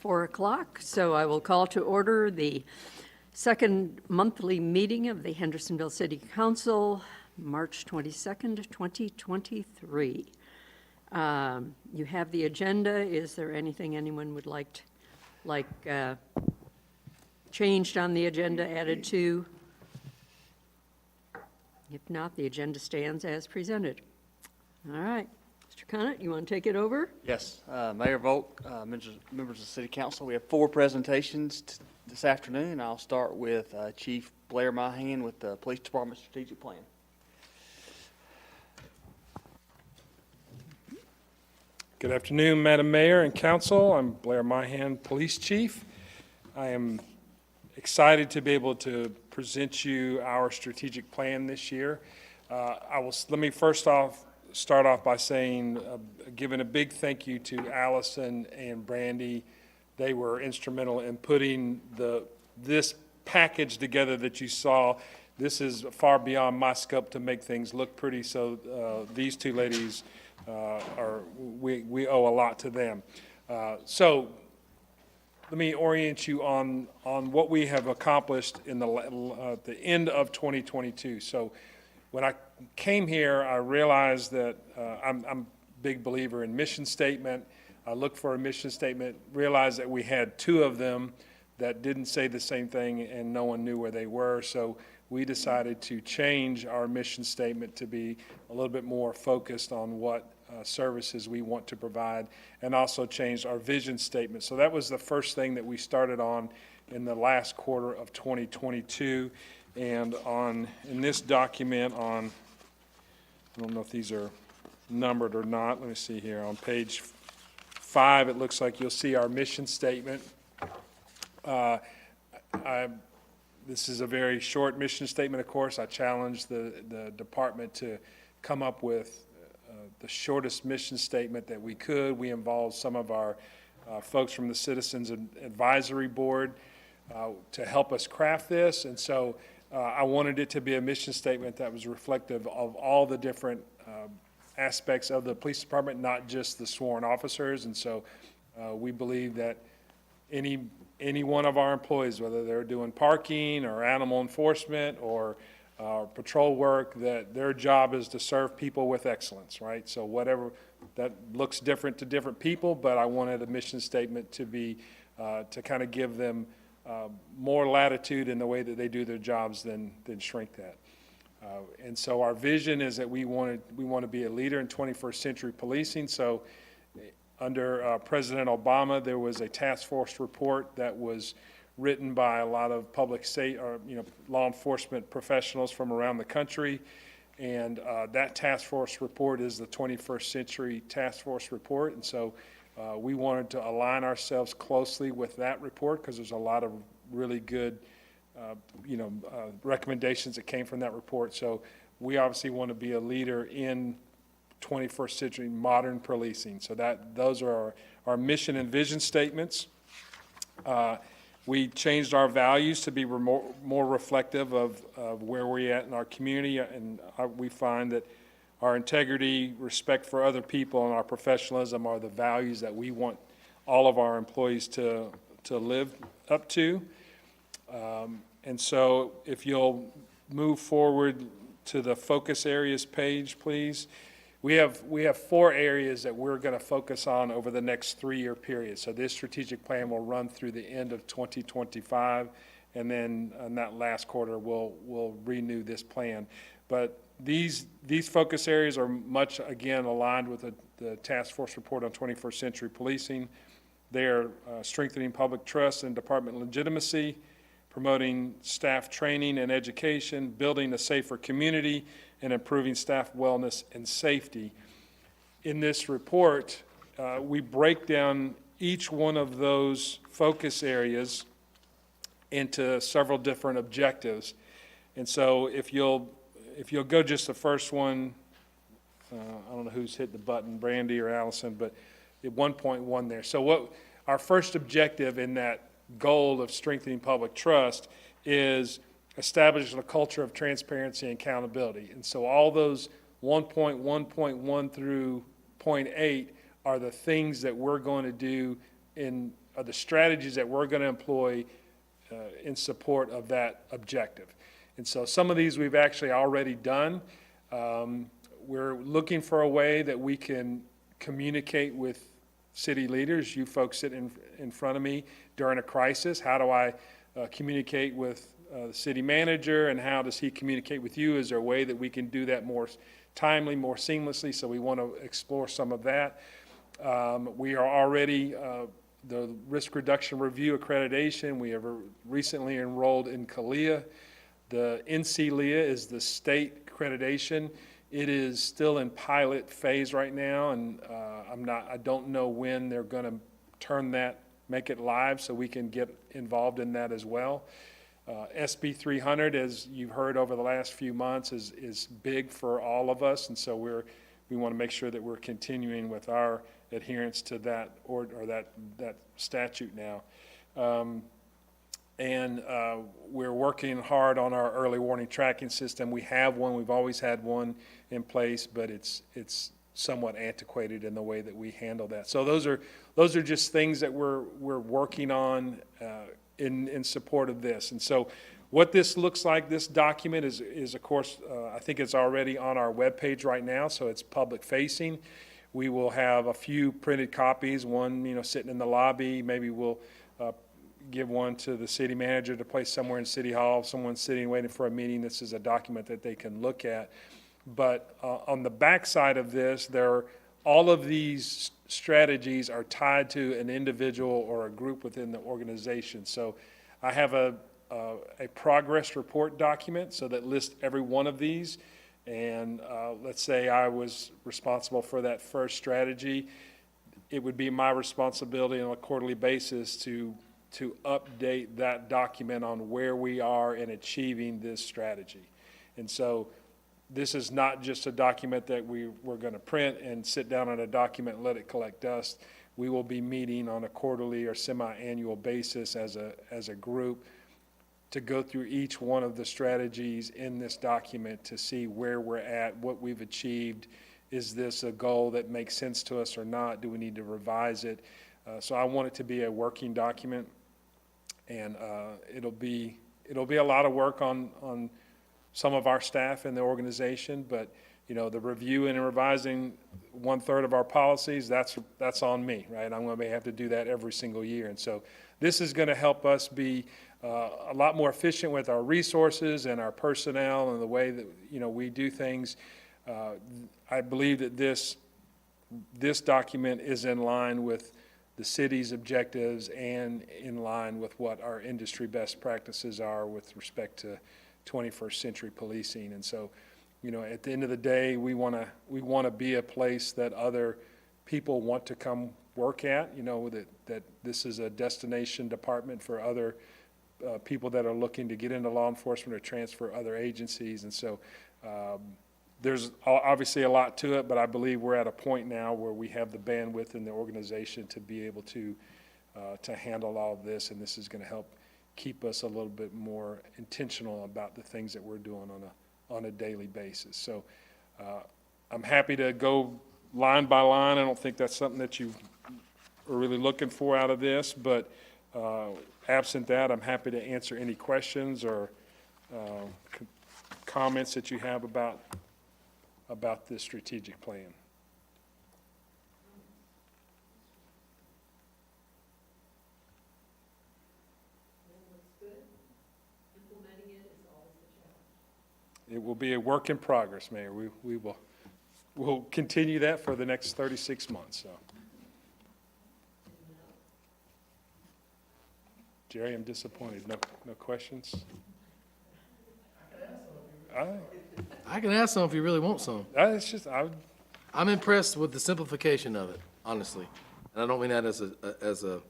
4 o'clock, so I will call to order the second monthly meeting of the Hendersonville City Council, March 22nd, 2023. You have the agenda. Is there anything anyone would like changed on the agenda, added to? If not, the agenda stands as presented. All right. Mr. Conant, you want to take it over? Yes. Mayor Volk, members of the City Council, we have 4 presentations this afternoon. I'll start with Chief Blair Myhan with the Police Department Strategic Plan. Good afternoon, Madam Mayor and Council. I'm Blair Myhan, Police Chief. I am excited to be able to present you our strategic plan this year. Let me first off start off by saying, giving a big thank you to Allison and Brandy. They were instrumental in putting this package together that you saw. This is far beyond my scope to make things look pretty, so these two ladies we owe a lot to them. So let me orient you on what we have accomplished in the end of 2022. So when I came here, I realized that I'm a big believer in mission statement. I looked for a mission statement, realized that we had 2 of them that didn't say the same thing and no one knew where they were. So we decided to change our mission statement to be a little bit more focused on what services we want to provide, and also changed our vision statement. So that was the first thing that we started on in the last quarter of 2022. And in this document I don't know if these are numbered or not. Let me see here. On page 5, it looks like you'll see our mission statement. This is a very short mission statement, of course. I challenged the department to come up with the shortest mission statement that we could. We involved some of our folks from the Citizens Advisory Board to help us craft this. And so I wanted it to be a mission statement that was reflective of all the different aspects of the police department, not just the sworn officers. And so we believe that any one of our employees, whether they're doing parking or animal enforcement or patrol work, that their job is to serve people with excellence, right? So whatever, that looks different to different people, but I wanted a mission statement to be, to kind of give them more latitude in the way that they do their jobs than shrink that. And so our vision is that we want to be a leader in 21st century policing. So under President Obama, there was a task force report that was written by a lot of public law enforcement professionals from around the country. And that task force report is the 21st century task force report. And so we wanted to align ourselves closely with that report because there's a lot of really good recommendations that came from that report. So we obviously want to be a leader in 21st century modern policing. So those are our mission and vision statements. We changed our values to be more reflective of where we're at in our community, and we find that our integrity, respect for other people, and our professionalism are the values that we want all of our employees to live up to. And so if you'll move forward to the focus areas page, please. We have 4 areas that we're going to focus on over the next 3-year period. So this strategic plan will run through the end of 2025, and then in that last quarter we'll renew this plan. But these focus areas are much, again, aligned with the task force report on 21st century policing. They are strengthening public trust and department legitimacy, promoting staff training and education, building a safer community, and improving staff wellness and safety. In this report, we break down each one of those focus areas into several different objectives. And so if you'll go just the first one, I don't know who's hit the button, Brandy or Allison, but at 1.1 there. So what our first objective in that goal of strengthening public trust is establishing a culture of transparency and accountability. And so all those 1.1.1 through 0.8 are the things that we're going to do in the strategies that we're going to employ in support of that objective. And so some of these we've actually already done. We're looking for a way that we can communicate with city leaders. You folks sit in front of me during a crisis. How do I communicate with the city manager, and how does he communicate with you? Is there a way that we can do that more timely, more seamlessly? So we want to explore some of that. We are already the Risk Reduction Review accreditation. We have recently enrolled in CALIA. The NCLEA is the state accreditation. It is still in pilot phase right now, and I don't know when they're going to make it live so we can get involved in that as well. SB 300, as you've heard over the last few months, is big for all of us, and so we want to make sure that we're continuing with our adherence to that that statute now. We're working hard on our early warning tracking system. We have one. We've always had one in place, but it's somewhat antiquated in the way that we handle that. So those are just things that we're working on in support of this. And so what this looks like, this document is of course, I think it's already on our webpage right now, so it's public facing. We will have a few printed copies, one sitting in the lobby. Maybe we'll give one to the city manager to place somewhere in City Hall. If someone's sitting waiting for a meeting, this is a document that they can look at. But on the back side of this, all of these strategies are tied to an individual or a group within the organization. So I have a progress report document so that lists every one of these. And let's say I was responsible for that first strategy. It would be my responsibility on a quarterly basis to update that document on where we are in achieving this strategy. And so this is not just a document that we're going to print and sit down on a document and let it collect dust. We will be meeting on a quarterly or semi-annual basis as a group to go through each one of the strategies in this document to see where we're at, what we've achieved. Is this a goal that makes sense to us or not? Do we need to revise it? So I want it to be a working document, and it'll be a lot of work on some of our staff in the organization, but the reviewing and revising 1/3 of our policies, that's on me, right? I'm going to have to do that every single year. And so this is going to help us be a lot more efficient with our resources and our personnel and the way that we do things. I believe that this document is in line with the city's objectives and in line with what our industry best practices are with respect to 21st century policing. And so, at the end of the day, we want to be a place that other people want to come work at, that this is a destination department for other people that are looking to get into law enforcement or transfer other agencies. And so there's obviously a lot to it, but I believe we're at a point now where we have the bandwidth in the organization to be able to handle all of this, and this is going to help keep us a little bit more intentional about the things that we're doing on a daily basis. So I'm happy to go line by line. I don't think that's something that you are really looking for out of this, but absent that, I'm happy to answer any questions or comments that you have about this strategic plan. It will be a work in progress, Mayor. We'll continue that for the next 36 months. So, Jerry, I'm disappointed. No questions? I can ask some if you really want some. It's just I'm impressed with the simplification of it, honestly. And I don't mean that as a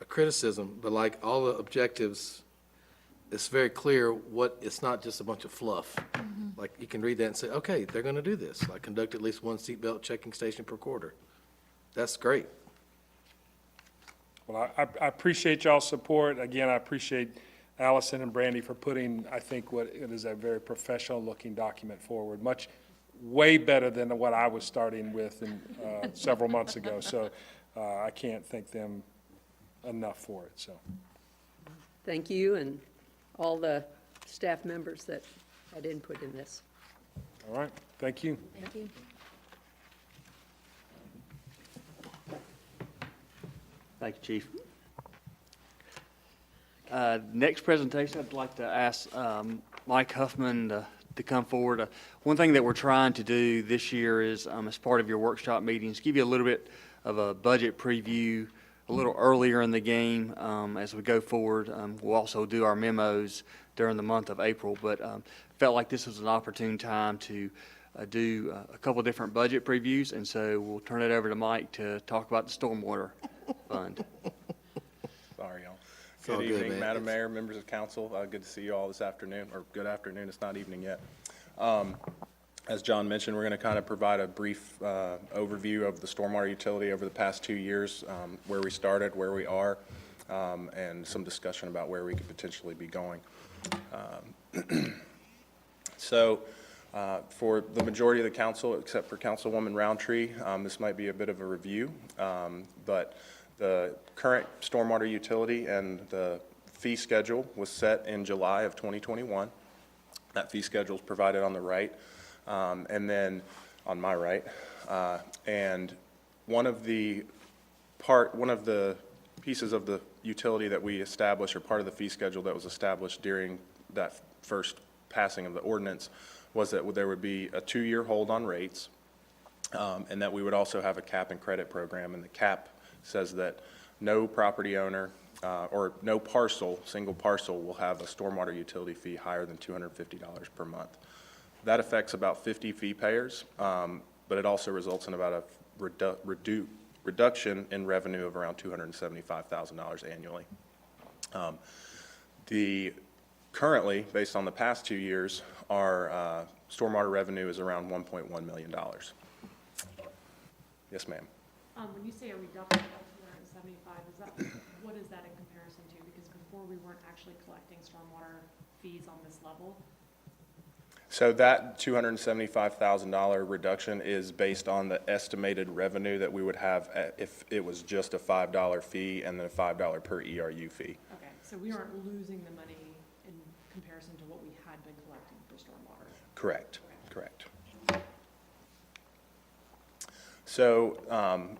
criticism, but like all the objectives, it's very clear it's not just a bunch of fluff. Mm-hmm. Like you can read that and say, okay, they're going to do this. Like conduct at least one seatbelt checking station per quarter. That's great. Well, I appreciate y'all's support. Again, I appreciate Allison and Brandy for putting, I think, what it is a very professional-looking document forward, way better than what I was starting with several months ago. So I can't thank them enough for it, so. Thank you and all the staff members that had input in this. All right, thank you. Thank you. Thank you, Chief. Next presentation, I'd like to ask Mike Huffman to come forward. One thing that we're trying to do this year is, as part of your workshop meetings, give you a little bit of a budget preview a little earlier in the game as we go forward. We'll also do our memos during the month of April, but felt like this was an opportune time to do a couple different budget previews, and so we'll turn it over to Mike to talk about the stormwater fund. Sorry, y'all. all Good good, evening, man. Madam Mayor, members of council. Good to see you all this afternoon, or good afternoon, it's not evening yet. As John mentioned, we're going to kind of provide a brief overview of the stormwater utility over the past 2 years, where we started, where we are, and some discussion about where we could potentially be going. So, for the majority of the council, except for Councilwoman Roundtree, this might be a bit of a review, but the current stormwater utility and the fee schedule was set in July of 2021. That fee schedule is provided on the right, and then on my right. And one of the pieces of the utility that we established, or part of the fee schedule that was established during that first passing of the ordinance, was that there would be a 2-year hold on rates, and that we would also have a cap and credit program. And the cap says that no property owner or no single parcel will have a stormwater utility fee higher than $250 per month. That affects about 50 fee payers, but it also results in about a reduction in revenue of around $275,000 annually. Currently, based on the past 2 years, our stormwater revenue is around $1.1 million. Yes, ma'am. When you say a reduction of 275, what is that in comparison to? Because before we weren't actually collecting stormwater fees on this level. So that $275,000 reduction is based on the estimated revenue that we would have if it was just a $5 fee and then a $5 per ERU fee. Okay, so we aren't losing the money in comparison to what we had been collecting for stormwater. Correct, correct. So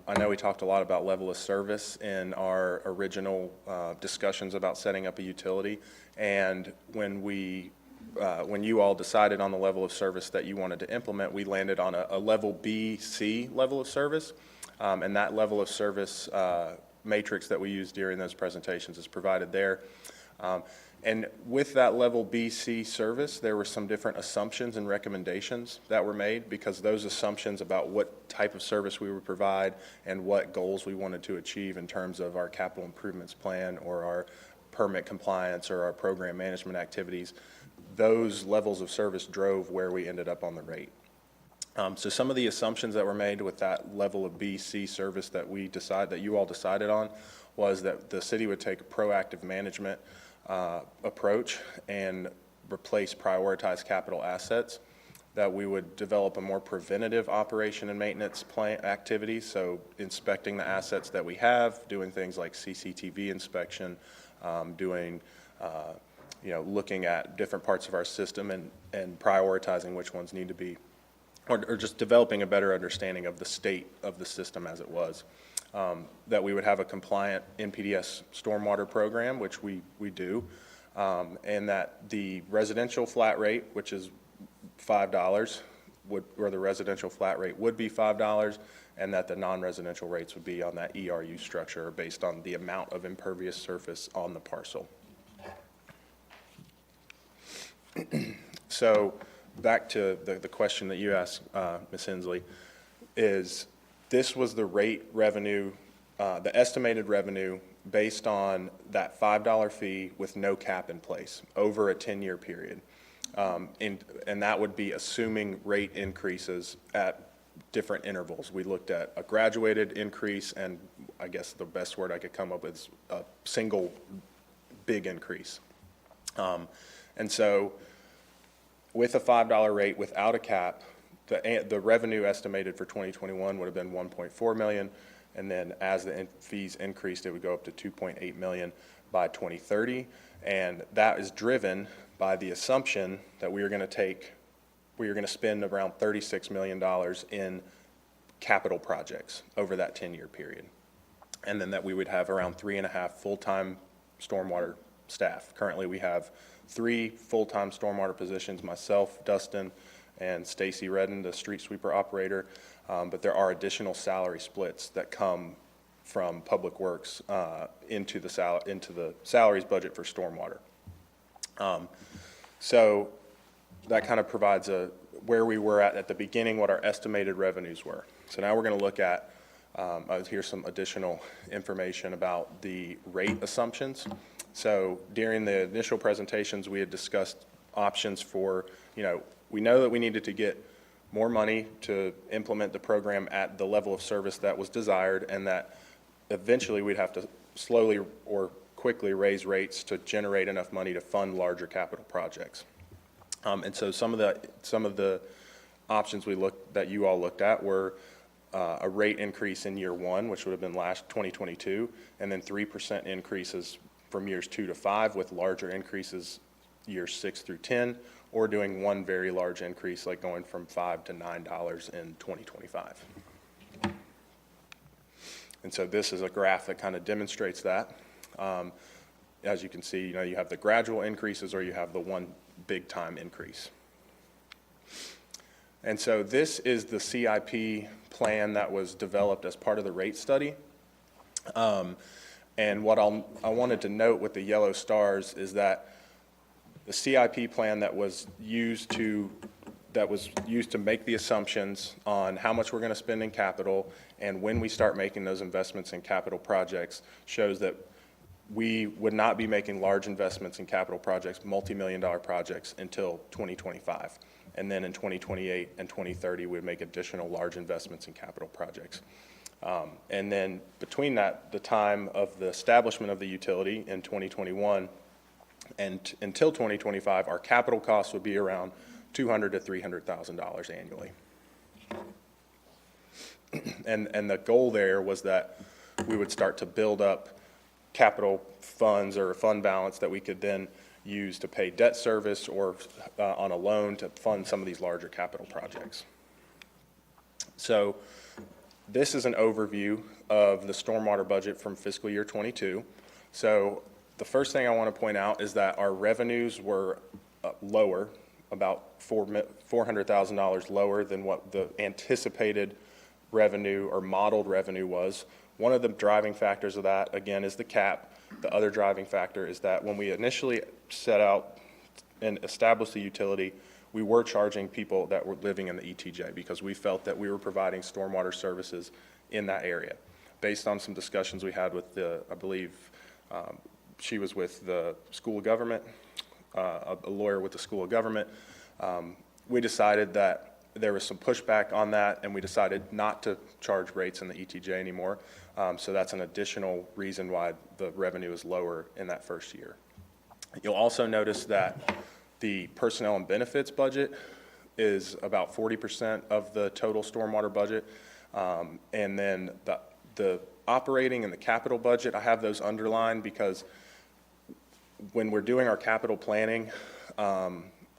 I know we talked a lot about level of service in our original discussions about setting up a utility. And when you all decided on the level of service that you wanted to implement, we landed on a level B/C level of service. And that level of service matrix that we used during those presentations is provided there. And with that level B/C service, there were some different assumptions and recommendations that were made, because those assumptions about what type of service we would provide and what goals we wanted to achieve in terms of our capital improvements plan or our permit compliance or our program management activities, those levels of service drove where we ended up on the rate. So some of the assumptions that were made with that level of B/C service that you all decided on was that the city would take a proactive management approach and prioritize capital assets, that we would develop a more preventative operation and maintenance plan activity, so inspecting the assets that we have, doing things like CCTV inspection, looking at different parts of our system and prioritizing which ones need to be, or just developing a better understanding of the state of the system as it was. That we would have a compliant NPDES stormwater program, which we do, and that the residential flat rate, which is $5, the residential flat rate would be $5, and that the non-residential rates would be on that ERU structure based on the amount of impervious surface on the parcel. So back to the question that you asked, Ms. Hensley, is this was the rate revenue, the estimated revenue based on that $5 fee with no cap in place over a 10-year period. And that would be assuming rate increases at different intervals. We looked at a graduated increase, and I guess the best word I could come up with is a single big increase. And so with a $5 rate without a cap, the revenue estimated for 2021 would have been $1.4 million. And then as the fees increased, it would go up to 2.8 million by 2030. And that is driven by the assumption that we are going to spend around $36 million in capital projects over that 10-year period. And then that we would have around 3.5 full-time stormwater staff. Currently, we have 3 full-time stormwater positions, myself, Dustin, and Stacy Redden, the street sweeper operator. But there are additional salary splits that come from Public Works into the salaries budget for stormwater. So that kind of provides where we were at the beginning, what our estimated revenues were. So now we're going to look at, here's some additional information about the rate assumptions. So during the initial presentations, we had discussed options for, we know that we needed to get more money to implement the program at the level of service that was desired, and that eventually we'd have to slowly or quickly raise rates to generate enough money to fund larger capital projects. And so some of the options that you all looked at were a rate increase in year 1, which would have been last 2022, and then 3% increases from years 2 to 5, with larger increases years 6 through 10, or doing one very large increase, like going from $5 to $9 in 2025. And so this is a graph that kind of demonstrates that. As you can see, you have the gradual increases, or you have the one big time increase. And so this is the CIP plan that was developed as part of the rate study. And what I wanted to note with the yellow stars is that the CIP plan that was used to make the assumptions on how much we're going to spend in capital and when we start making those investments in capital projects shows that we would not be making large investments in capital projects, multi-million-dollar projects, until 2025. And then in 2028 and 2030, we'd make additional large investments in capital projects. And then between that, the time of the establishment of the utility in 2021 and until 2025, our capital costs would be around $200,000 to $300,000 annually. And the goal there was that we would start to build up capital funds or a fund balance that we could then use to pay debt service or on a loan to fund some of these larger capital projects. So this is an overview of the stormwater budget from fiscal year 22. So the first thing I want to point out is that our revenues were lower, about $400,000 lower than what the anticipated revenue or modeled revenue was. One of the driving factors of that, again, is the cap. The other driving factor is that when we initially set out and established the utility, we were charging people that were living in the ETJ because we felt that we were providing stormwater services in that area. Based on some discussions we had with I believe she was with the School of Government, a lawyer with the School of Government, we decided that there was some pushback on that, and we decided not to charge rates in the ETJ anymore. So that's an additional reason why the revenue is lower in that first year. You'll also notice that the personnel and benefits budget is about 40% of the total stormwater budget. And then the operating and the capital budget, I have those underlined because when we're doing our capital planning,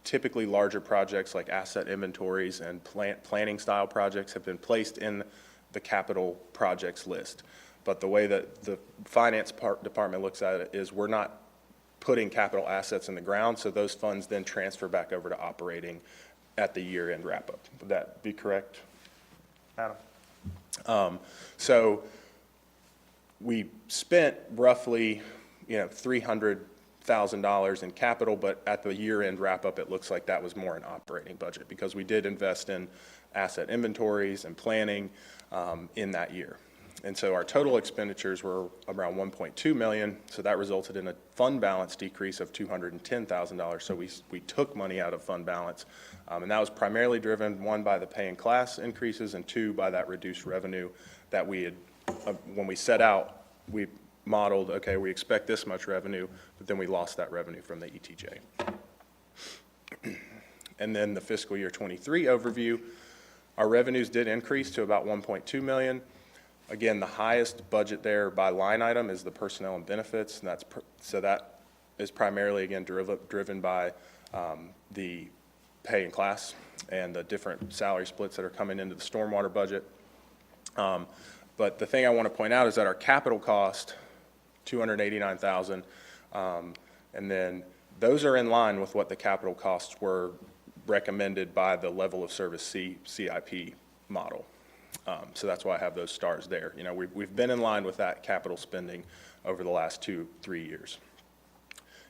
typically larger projects like asset inventories and planning style projects have been placed in the capital projects list. But the way that the finance department looks at it is we're not putting capital assets in the ground, so those funds then transfer back over to operating at the year-end wrap-up. Would that be correct, Adam? So we spent roughly, $300,000 in capital, but at the year-end wrap-up, it looks like that was more an operating budget because we did invest in asset inventories and planning in that year. And so our total expenditures were around $1.2 million, so that resulted in a fund balance decrease of $210,000. So we took money out of fund balance, and that was primarily driven, one, by the pay and class increases, and two, by that reduced revenue that we had, when we set out, we modeled, okay, we expect this much revenue, but then we lost that revenue from the ETJ. And then the fiscal year 23 overview, our revenues did increase to about $1.2 million. Again, the highest budget there by line item is the personnel and benefits, and so that is primarily, again, driven by the pay and class and the different salary splits that are coming into the stormwater budget. But the thing I want to point out is that our capital cost, $289,000, and then those are in line with what the capital costs were recommended by the level of service CIP model. So that's why I have those stars there. You know, we've been in line with that capital spending over the last 2-3 years.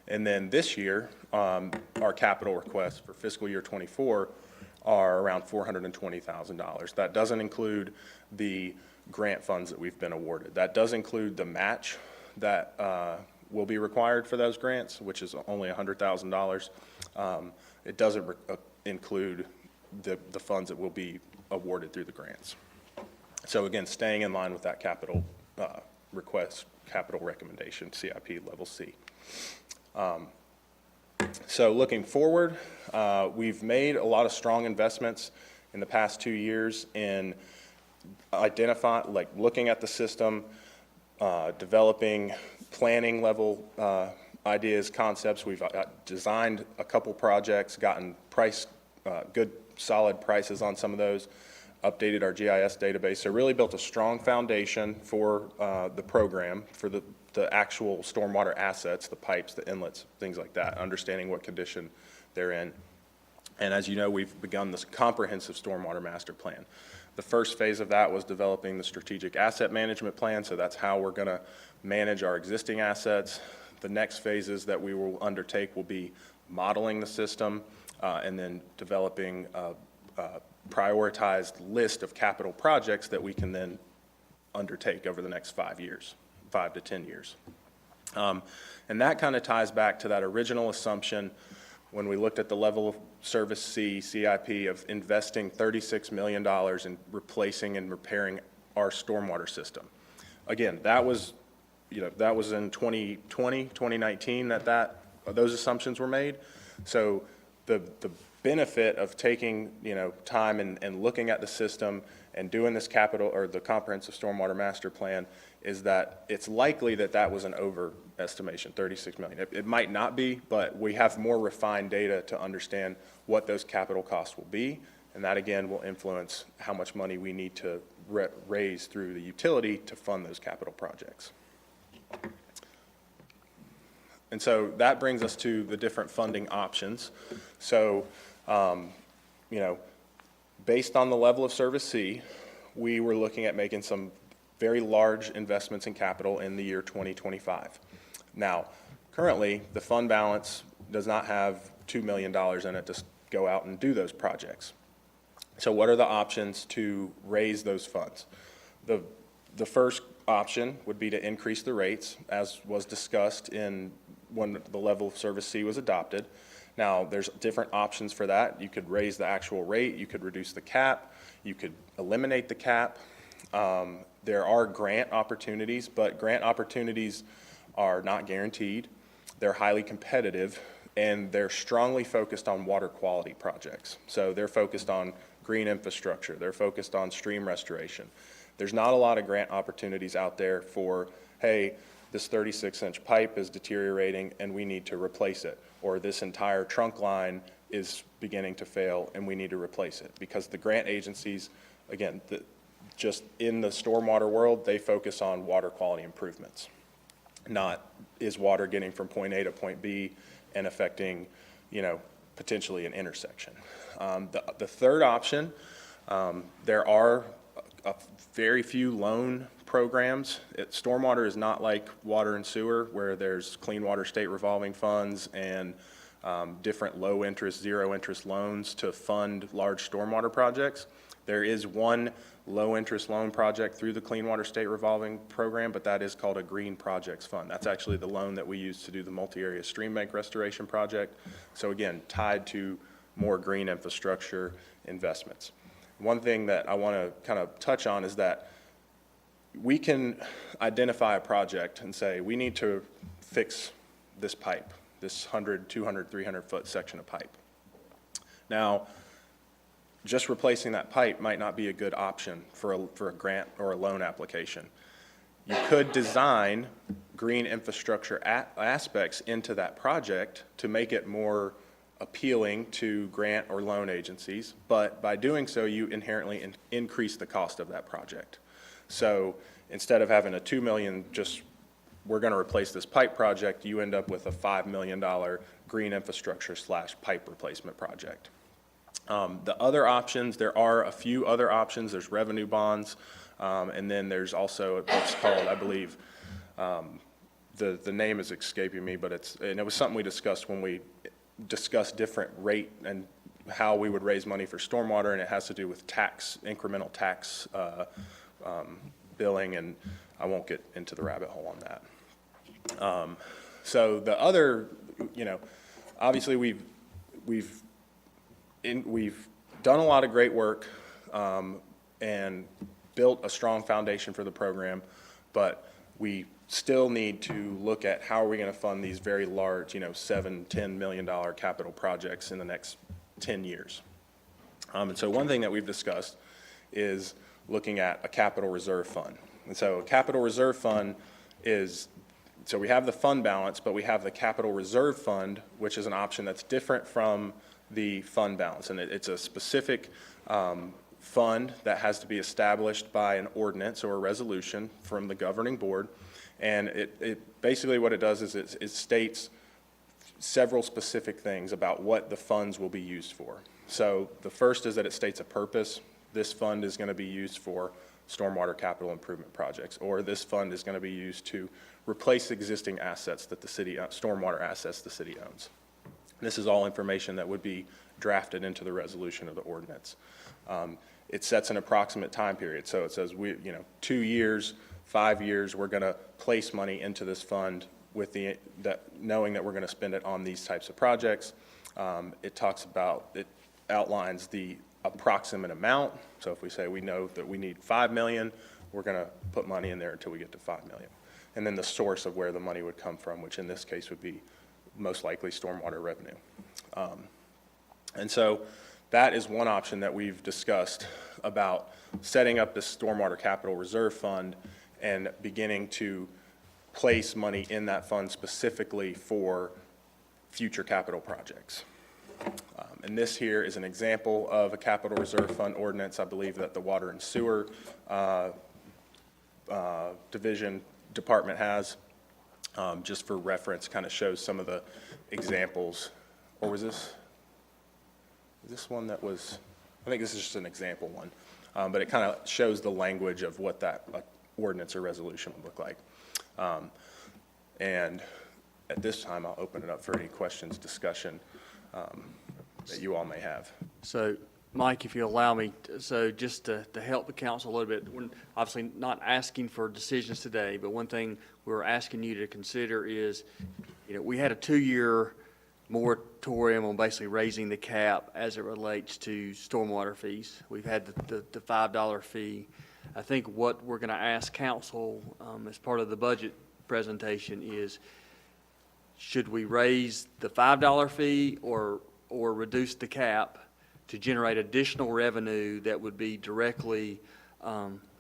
And then this year, our capital requests for fiscal year '24 are around $420,000. That doesn't include the grant funds that we've been awarded. That does include the match that will be required for those grants, which is only $100,000. It doesn't include the funds that will be awarded through the grants. So again, staying in line with that capital request, capital recommendation, CIP level C. So looking forward, we've made a lot of strong investments in the past 2 years in looking at the system, developing planning level ideas, concepts. We've designed a couple projects, gotten good solid prices on some of those, updated our GIS database. So really built a strong foundation for the program, for the actual stormwater assets, the pipes, the inlets, things like that, understanding what condition they're in. And as you know, we've begun this comprehensive stormwater master plan. The first phase of that was developing the strategic asset management plan, so that's how we're going to manage our existing assets. The next phases that we will undertake will be modeling the system and then developing a prioritized list of capital projects that we can then undertake over the next 5 years, 5 to 10 years. And that kind of ties back to that original assumption when we looked at the level of service CIP of investing $36 million in replacing and repairing our stormwater system. Again, that was in 2020, 2019 those assumptions were made. So the benefit of taking, time and looking at the system and doing this capital or the comprehensive stormwater master plan is that it's likely that was an overestimation, 36 million. It might not be, but we have more refined data to understand what those capital costs will be, and that again will influence how much money we need to raise through the utility to fund those capital projects. And so that brings us to the different funding options. So, based on the level of service C, we were looking at making some very large investments in capital in the year 2025. Now, currently, the fund balance does not have $2 million in it to go out and do those projects. So what are the options to raise those funds? The first option would be to increase the rates, as was discussed when the level of service C was adopted. Now, there's different options for that. You could raise the actual rate, you could reduce the cap, you could eliminate the cap. There are grant opportunities, but grant opportunities are not guaranteed. They're highly competitive, and they're strongly focused on water quality projects. So they're focused on green infrastructure. They're focused on stream restoration. There's not a lot of grant opportunities out there for, hey, this 36-inch pipe is deteriorating and we need to replace it, or this entire trunk line is beginning to fail and we need to replace it. Because the grant agencies, again, just in the stormwater world, they focus on water quality improvements, not is water getting from point A to point B and affecting, potentially an intersection. The third option, there are very few loan programs. Stormwater is not like water and sewer, where there's clean water state revolving funds and different low interest, zero interest loans to fund large stormwater projects. There is one low interest loan project through the Clean Water State Revolving Program, but that is called a Green Projects Fund. That's actually the loan that we use to do the multi-area stream bank restoration project. So again, tied to more green infrastructure investments. One thing that I want to kind of touch on is that we can identify a project and say, we need to fix this pipe, this 100, 200, 300 foot section of pipe. Now, just replacing that pipe might not be a good option for a grant or a loan application. You could design green infrastructure aspects into that project to make it more appealing to grant or loan agencies, but by doing so, you inherently increase the cost of that project. So instead of having a $2 million we're going to replace this pipe project, you end up with a $5 million green infrastructure / pipe replacement project. The other options, there are a few other options. There's revenue bonds, and then there's also what's called, I believe, the name is escaping me, but it was something we discussed when we discussed different rate and how we would raise money for stormwater, and it has to do with incremental tax billing, and I won't get into the rabbit hole on that. So the other, obviously we've done a lot of great work and built a strong foundation for the program, but we still need to look at how are we going to fund these very large, $7-10 million capital projects in the next 10 years. And so one thing that we've discussed is looking at a capital reserve fund. And so a capital reserve fund so we have the fund balance, but we have the capital reserve fund, which is an option that's different from the fund balance. And it's a specific fund that has to be established by an ordinance or a resolution from the governing board. And it basically what it does is it states several specific things about what the funds will be used for. So the first is that it states a purpose. This fund is going to be used for stormwater capital improvement projects, or this fund is going to be used to replace existing assets that stormwater assets the city owns. This is all information that would be drafted into the resolution of the ordinance. It sets an approximate time period. So it says 2 years, 5 years, we're going to place money into this fund with knowing that we're going to spend it on these types of projects. It outlines the approximate amount. So if we say we know that we need $5 million, we're going to put money in there until we get to $5 million. And then the source of where the money would come from, which in this case would be most likely stormwater revenue. And so that is one option that we've discussed about setting up this stormwater capital reserve fund and beginning to place money in that fund specifically for future capital projects. And this here is an example of a capital reserve fund ordinance. I believe that the Water and Sewer Department has. Just for reference, kind of shows some of the examples. Or was this one that was, I think this is just an example one. But it kind of shows the language of what that ordinance or resolution would look like. And at this time, I'll open it up for any questions, discussion that you all may have. So, Mike, if you allow me, just to help the council a little bit, we're obviously not asking for decisions today, but one thing we're asking you to consider is, we had a 2-year moratorium on basically raising the cap as it relates to stormwater fees. We've had the $5 fee. I think what we're going to ask council as part of the budget presentation is, should we raise the $5 fee or reduce the cap to generate additional revenue that would be directly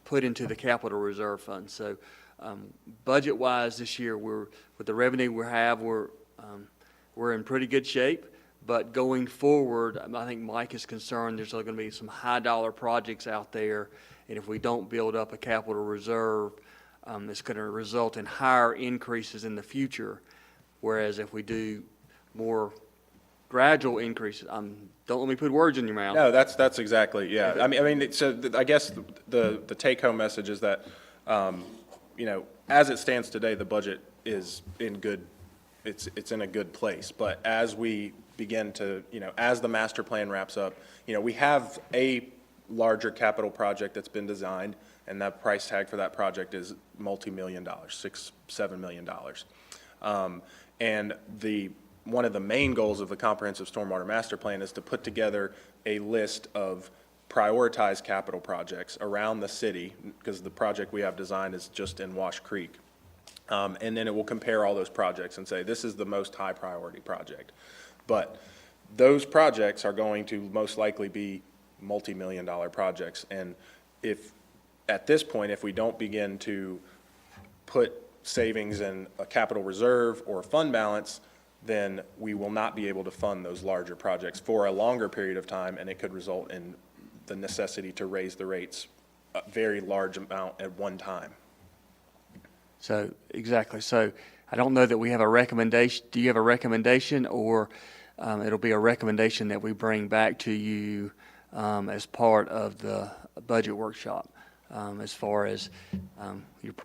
put into the capital reserve fund? So budget-wise this year, with the revenue we have, we're in pretty good shape. But going forward, I think Mike is concerned there's going to be some high-dollar projects out there, and if we don't build up a capital reserve, it's going to result in higher increases in the future. Whereas if we do more gradual increases, don't let me put words in your mouth. No, that's exactly, yeah. I guess the take-home message is that, as it stands today, the budget is it's in a good place. But as we begin to, as the master plan wraps up, we have a larger capital project that's been designed, and that price tag for that project is multi-million dollars, $6-7 million. And one of the main goals of the Comprehensive Stormwater Master Plan is to put together a list of prioritized capital projects around the city, because the project we have designed is just in Wash Creek. And then it will compare all those projects and say, this is the most high priority project. But those projects are going to most likely be multi-million-dollar projects. And if, at this point, if we don't begin to put savings in a capital reserve or a fund balance, then we will not be able to fund those larger projects for a longer period of time, and it could result in the necessity to raise the rates a very large amount at one time. So, exactly. So I don't know that we have a recommendation. Do you have a recommendation, or it'll be a recommendation that we bring back to you as part of the budget workshop, as far as your,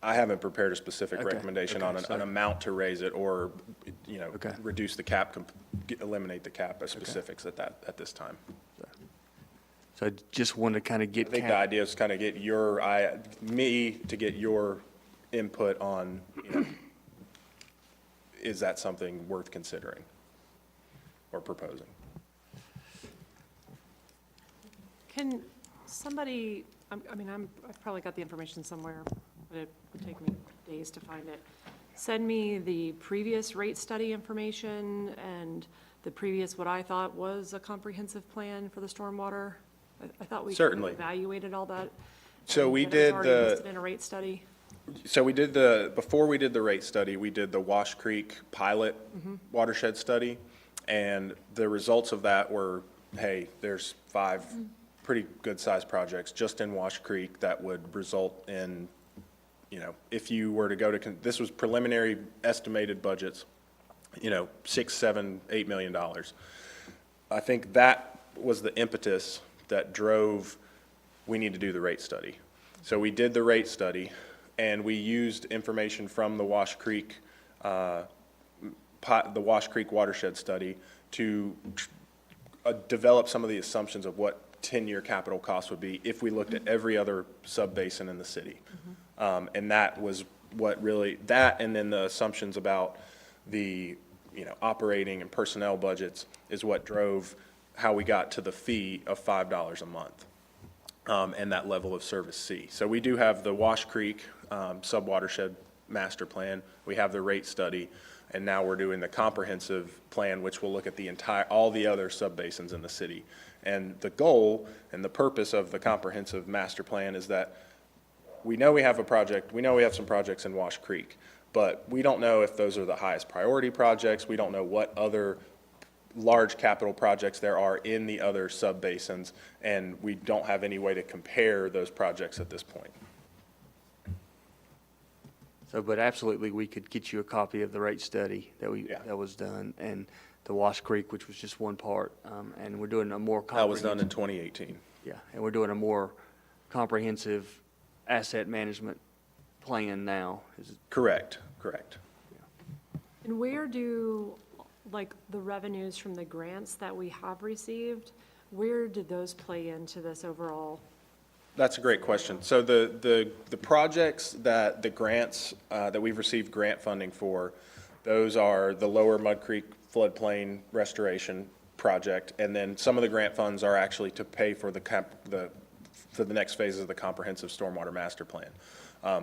I haven't prepared a specific Okay, recommendation okay, on so- an amount to raise it or, Okay. reduce the cap, eliminate the cap as specifics at this time. so just want to kind of I get. think the idea is kind of get to get your input on, is that something worth considering or proposing? Can somebody, I've probably got the information somewhere, but it would take me days to find it. Send me the previous rate study information and the previous, what I thought was a comprehensive plan for the stormwater. I thought we kind of Certainly. evaluated all that. So and we that it was did already the- listed in a rate study. So before we did the rate study, we did the Wash Creek pilot watershed study. And the results of that were, hey, there's 5 pretty good-sized projects just in Wash Creek that would result in, if you were to go to, this was preliminary estimated budgets, $6, $7, $8 million. I think that was the impetus that drove, we need to do the rate study. So we did the rate study, and we used information from the Wash Creek watershed study to develop some of the assumptions of what 10-year capital costs would be if we looked at every other sub-basin in the city. And that was what really, that and then the assumptions about the, operating and personnel budgets is what drove how we got to the fee of $5 a month. And that level of service C. So we do have the Wash Creek sub-watershed master plan. We have the rate study. And now we're doing the comprehensive plan, which will look at all the other sub-basins in the city. And the goal and the purpose of the comprehensive master plan is that we know we have a project, we know we have some projects in Wash Creek, but we don't know if those are the highest priority projects. We don't know what other large capital projects there are in the other sub-basins, and we don't have any way to compare those projects at this point. So, but absolutely, we could get you a copy of the rate study Yeah. that was done, and the Wash Creek, which was just one part, and we're doing a more That was comprehensive. done in 2018. Yeah, and we're doing a more comprehensive asset management plan now. Correct. And where do, the revenues from the grants that we have received, where did those play into this overall? That's a great question. So the projects that the grants, that we've received grant funding for, those are the Lower Mud Creek floodplain restoration project, and then some of the grant funds are actually to pay for for the next phases of the comprehensive stormwater master plan.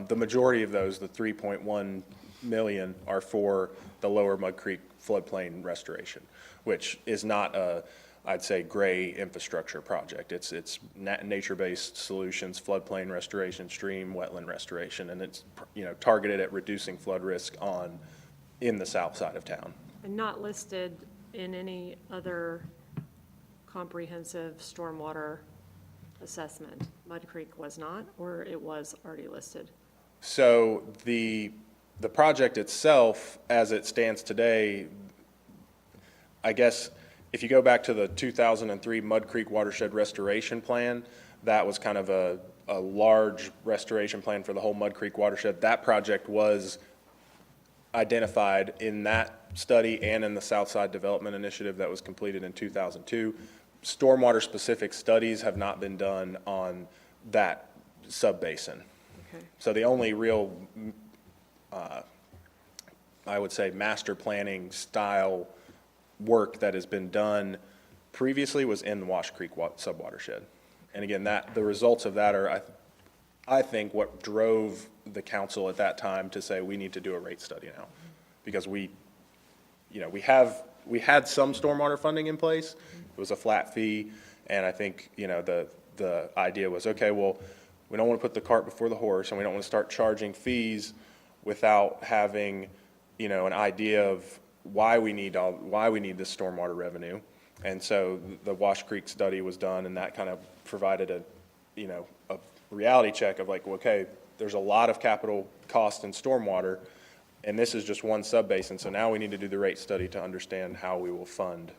The majority of those, the 3.1 million, are for the Lower Mud Creek floodplain restoration, which is not I'd say, gray infrastructure project. It's nature-based solutions, floodplain restoration, stream, wetland restoration, and it's, targeted at reducing flood risk in the south side of town. And not listed in any other comprehensive stormwater assessment? Mud Creek was not, or it was already listed? So the project itself, as it stands today, I guess, if you go back to the 2003 Mud Creek Watershed Restoration Plan, that was kind of a large restoration plan for the whole Mud Creek watershed. That project was identified in that study and in the Southside Development Initiative that was completed in 2002. Stormwater-specific studies have not been done on that sub-basin. Okay. So the only real, I would say, master planning style work that has been done previously was in the Wash Creek sub-watershed. And again, the results of that are, I think, what drove the council at that time to say we need to do a rate study now. Because we had some stormwater funding in place. It was a flat fee, And I think, the idea was, okay, well, we don't want to put the cart before the horse, and we don't want to start charging fees without having, an idea of why we need this stormwater revenue. And so the Wash Creek study was done, and that kind of provided a reality check of like, okay, there's a lot of capital cost in stormwater, and this is just one sub-basin. So now we need to do the rate study to understand how we will fund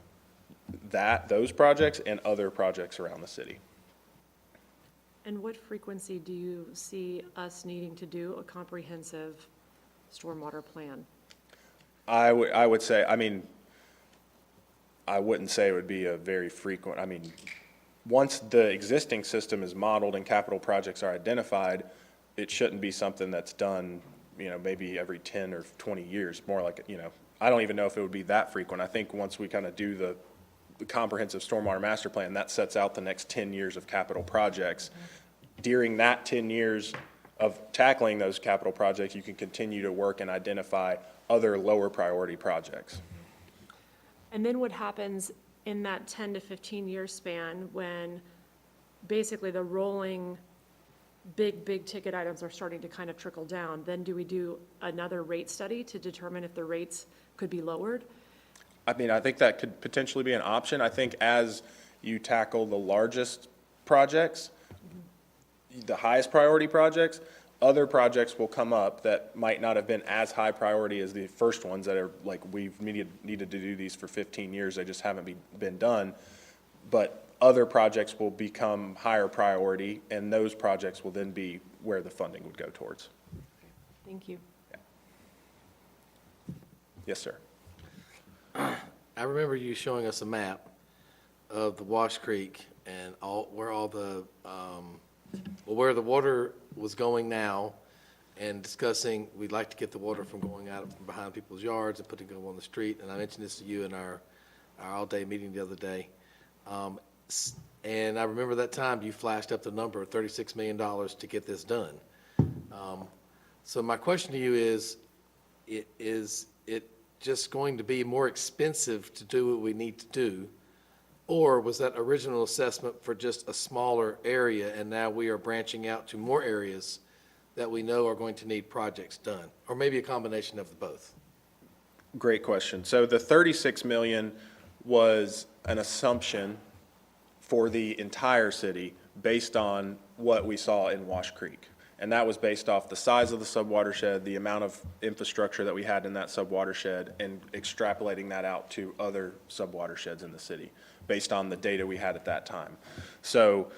those projects and other projects around the city. And what frequency do you see us needing to do a comprehensive stormwater plan? I would say, I wouldn't say it would be a very frequent, once the existing system is modeled and capital projects are identified, it shouldn't be something that's done, maybe every 10 or 20 years, more like, I don't even know if it would be that frequent. I think once we kind of do the comprehensive stormwater master plan, that sets out the next 10 years of capital projects. During that 10 years of tackling those capital projects, you can continue to work and identify other lower priority projects. And then what happens in that 10 to 15 year span when basically the rolling big ticket items are starting to kind of trickle down? Then do we do another rate study to determine if the rates could be lowered? I think that could potentially be an option. I think as you tackle the largest projects, the highest priority projects, other projects will come up that might not have been as high priority as the first ones that are like, we've needed to do these for 15 years, they just haven't been done. But other projects will become higher priority, and those projects will then be where the funding would go towards. Thank you. Yes, sir. I remember you showing us a map of the Wash Creek and where the water was going now, and discussing, we'd like to get the water from going out from behind people's yards and putting it on the street. And I mentioned this to you in our all-day meeting the other day. And I remember that time you flashed up the number of $36 million to get this done. So my question to you is it just going to be more expensive to do what we need to do? Or was that original assessment for just a smaller area, and now we are branching out to more areas that we know are going to need projects done? Or maybe a combination of the both? Great question. So the 36 million was an assumption for the entire city based on what we saw in Wash Creek. And that was based off the size of the subwatershed, the amount of infrastructure that we had in that subwatershed, and extrapolating that out to other subwatersheds in the city based on the data we had at that time. So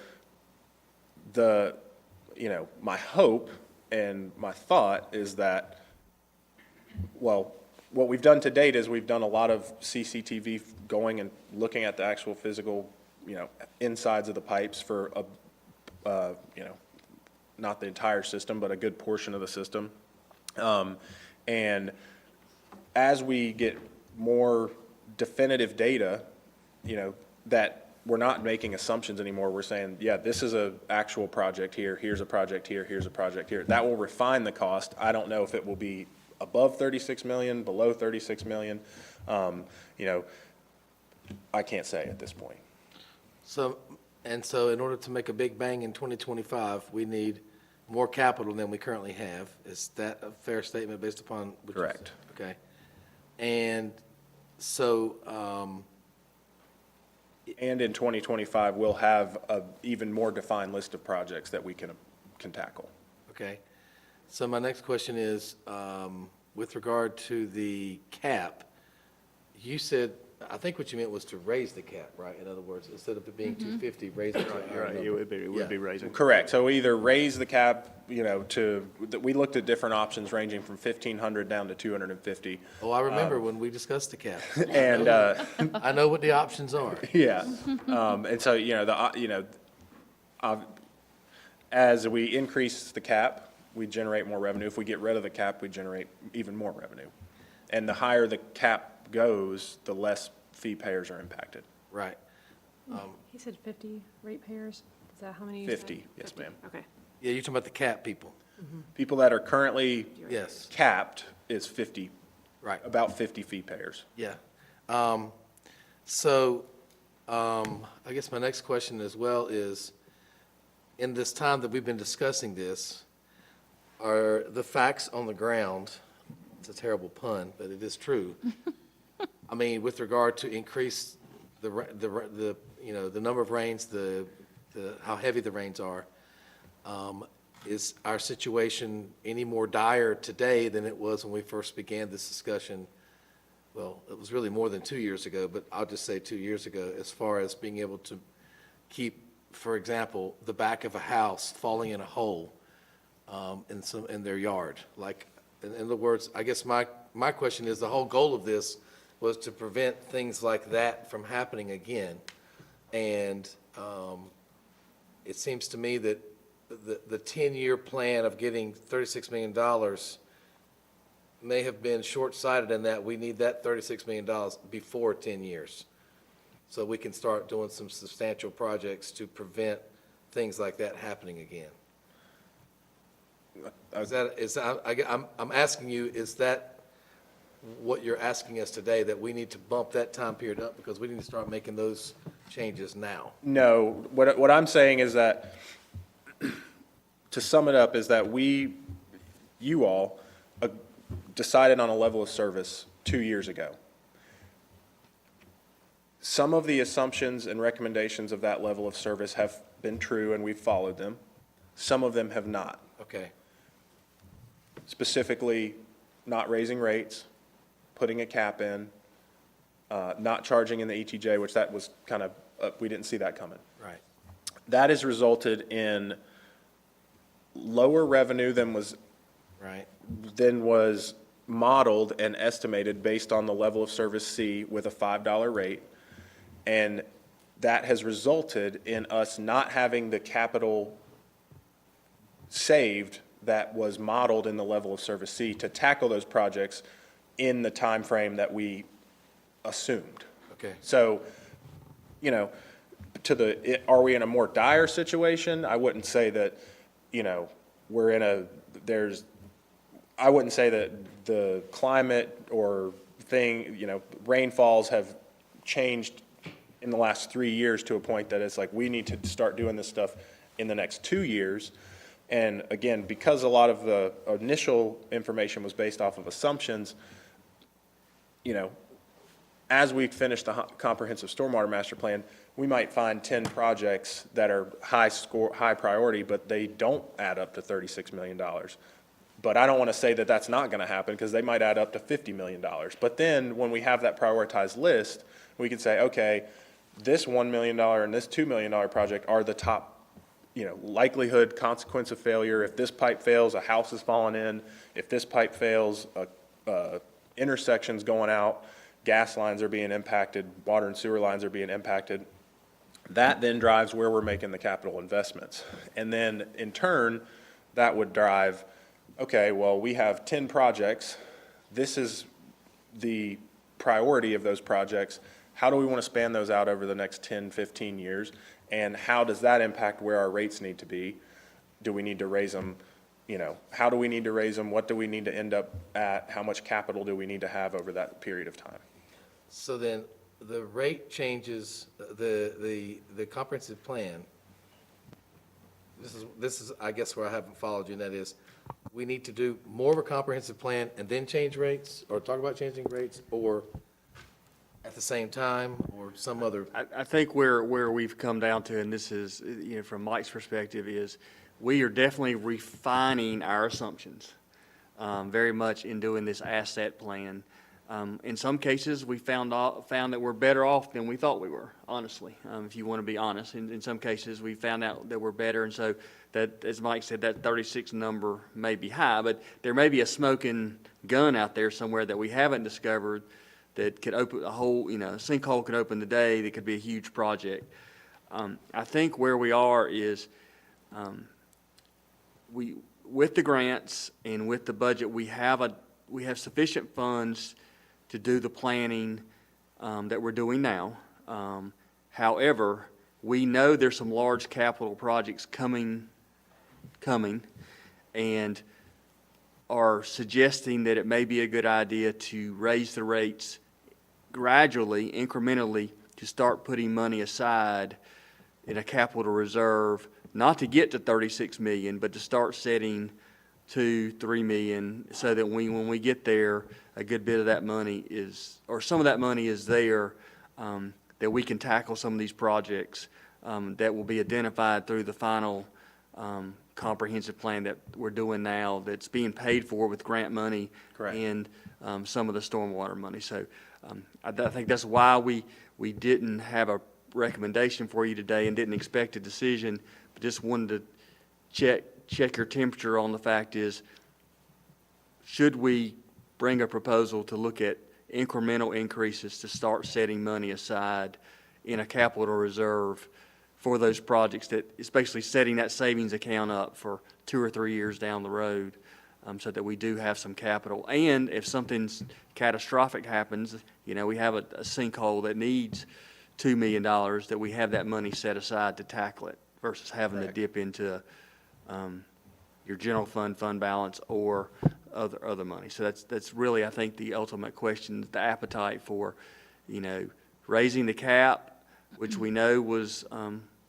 my hope and my thought is that, well, what we've done to date is we've done a lot of CCTV going and looking at the actual physical, insides of the pipes for not the entire system, but a good portion of the system. And as we get more definitive data, that we're not making assumptions anymore. We're saying, yeah, this is an actual project here, here's a project here, here's a project here. That will refine the cost. I don't know if it will be above 36 million, below 36 million. I can't say at this point. So in order to make a big bang in 2025, we need more capital than we currently have. Is that a fair statement based upon what you said? Correct. Okay. And so, And in 2025, we'll have an even more defined list of projects that we can tackle. okay. So my next question is, with regard to the cap, you said, I think what you meant was to raise the cap, right? In other words, instead of it being 250, raise it to a higher number. It would be raising. Correct. So we either raise the cap, we looked at different options ranging from 1,500 down to 250. Oh, I remember when we discussed the cap. And, I know what the options are. yeah. And so, as we increase the cap, we generate more revenue. If we get rid of the cap, we generate even more revenue. And the higher the cap goes, the less fee payers are impacted. Right. He said 50 ratepayers? Is that how many you said? 50, yes, ma'am. Okay. Yeah, you're talking about the cap people. People that are currently Yes, capped is 50, right. about 50 fee payers. Yeah. So I guess my next question as well is, in this time that we've been discussing this, are the facts on the ground, it's a terrible pun, but it is true. I mean, with regard to increase the number of rains, how heavy the rains are, is our situation any more dire today than it was when we first began this discussion? Well, it was really more than 2 years ago, but I'll just say 2 years ago, as far as being able to keep, for example, the back of a house falling in a hole in their yard. Like, in other words, I guess my question is, the whole goal of this was to prevent things like that from happening again. And it seems to me that the 10-year plan of getting $36 million may have been short-sighted in that we need that $36 million before 10 years. So we can start doing some substantial projects to prevent things like that happening again. I'm asking you, is that what you're asking us today, that we need to bump that time period up because we need to start making those changes now? No, what I'm saying is that, to sum it up, is that you all decided on a level of service 2 years ago. Some of the assumptions and recommendations of that level of service have been true and we've followed them. Some of them have not. Okay. Specifically, not raising rates, putting a cap in, not charging in the ETJ, which that was kind of, we didn't see that coming. Right. That has resulted in lower revenue than was Right. modeled and estimated based on the level of service C with a $5 rate. And that has resulted in us not having the capital saved that was modeled in the level of service C to tackle those projects in the time frame that we assumed. Okay. So, are we in a more dire situation? I wouldn't say that, I wouldn't say that the climate or rainfalls have changed in the last 3 years to a point that it's like we need to start doing this stuff in the next 2 years. And again, because a lot of the initial information was based off of assumptions, as we finish the comprehensive stormwater master plan, we might find 10 projects that are high priority, but they don't add up to $36 million. But I don't want to say that that's not going to happen because they might add up to $50 million. But then when we have that prioritized list, we can say, okay, this $1 million and this $2 million project are the top, likelihood, consequence of failure. If this pipe fails, a house is falling in. If this pipe fails, intersections going out, gas lines are being impacted, water and sewer lines are being impacted. That then drives where we're making the capital investments. And then in turn, that would drive, okay, well, we have 10 projects. This is the priority of those projects. How do we want to span those out over the next 10, 15 years? And how does that impact where our rates need to be? Do we need to raise them? How do we need to raise them? What do we need to end up at? How much capital do we need to have over that period of time? So then, the rate changes, the comprehensive plan, this is, I guess, where I haven't followed you, and that is, we need to do more of a comprehensive plan and then change rates, or talk about changing rates, or at the same time, or some other? I think where we've come down to, and this is, from Mike's perspective, is we are definitely refining our assumptions very much in doing this asset plan. In some cases, we found that we're better off than we thought we were, honestly, if you want to be honest. In some cases, we found out that we're better, and so that, as Mike said, that 36 number may be high, but there may be a smoking gun out there somewhere that we haven't discovered that could open a whole, a sinkhole could open today that could be a huge project. I think where we are is with the grants and with the budget, we have sufficient funds to do the planning that we're doing now. However, we know there's some large capital projects coming, and are suggesting that it may be a good idea to raise the rates gradually, incrementally, to start putting money aside in a capital reserve, not to get to 36 million, but to start setting 2-3 million, so that when we get there, a good bit of that money is, or some of that money is there, that we can tackle some of these projects that will be identified through the final comprehensive plan that we're doing now, that's being paid for with grant money. Correct. And some of the stormwater money. So I think that's why we didn't have a recommendation for you today and didn't expect a decision, but just wanted to check your temperature on the fact is, should we bring a proposal to look at incremental increases to start setting money aside in a capital reserve for those projects, that it's basically setting that savings account up for 2 or 3 years down the road, so that we do have some capital. And if something catastrophic happens, we have a sinkhole that needs $2 million, that we have that money set aside to tackle it, versus having to Correct. dip into your general fund balance or other money. So that's really, I think, the ultimate question, the appetite for, raising the cap, which we know was,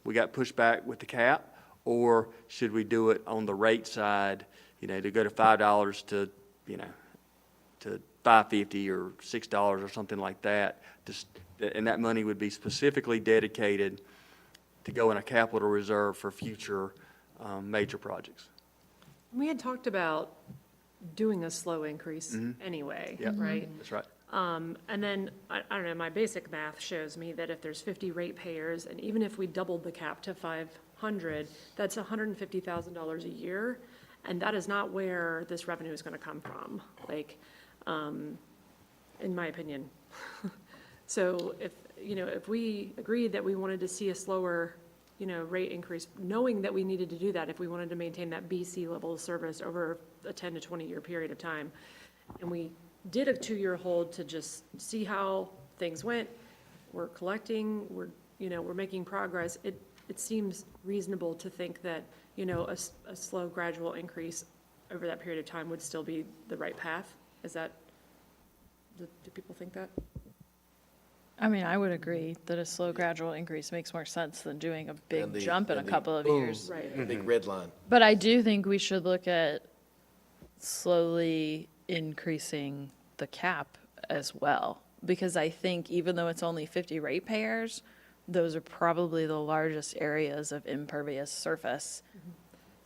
we got pushed back with the cap, or should we do it on the rate side, to go to $5 to $5.50 or $6 or something like that. And that money would be specifically dedicated to go in a capital reserve for future major projects. We had talked about doing a slow increase anyway, Yeah. right? That's right. And then, I don't know, my basic math shows me that if there's 50 ratepayers, and even if we doubled the cap to 500, that's $150,000 a year, and that is not where this revenue is gonna come from, in my opinion. So if we agreed that we wanted to see a slower, rate increase, knowing that we needed to do that if we wanted to maintain that BC level of service over a 10 to 20-year period of time, and we did a 2-year hold to just see how things went, we're collecting, we're making progress, it seems reasonable to think that, a slow gradual increase over that period of time would still be the right path. Do people think that? I mean, I would agree that a slow gradual increase makes more sense than doing a And big the- jump in a and the couple of boom, years. Right. the big red line. But I do think we should look at slowly increasing the cap as well. Because I think even though it's only 50 ratepayers, those are probably the largest areas of impervious surface.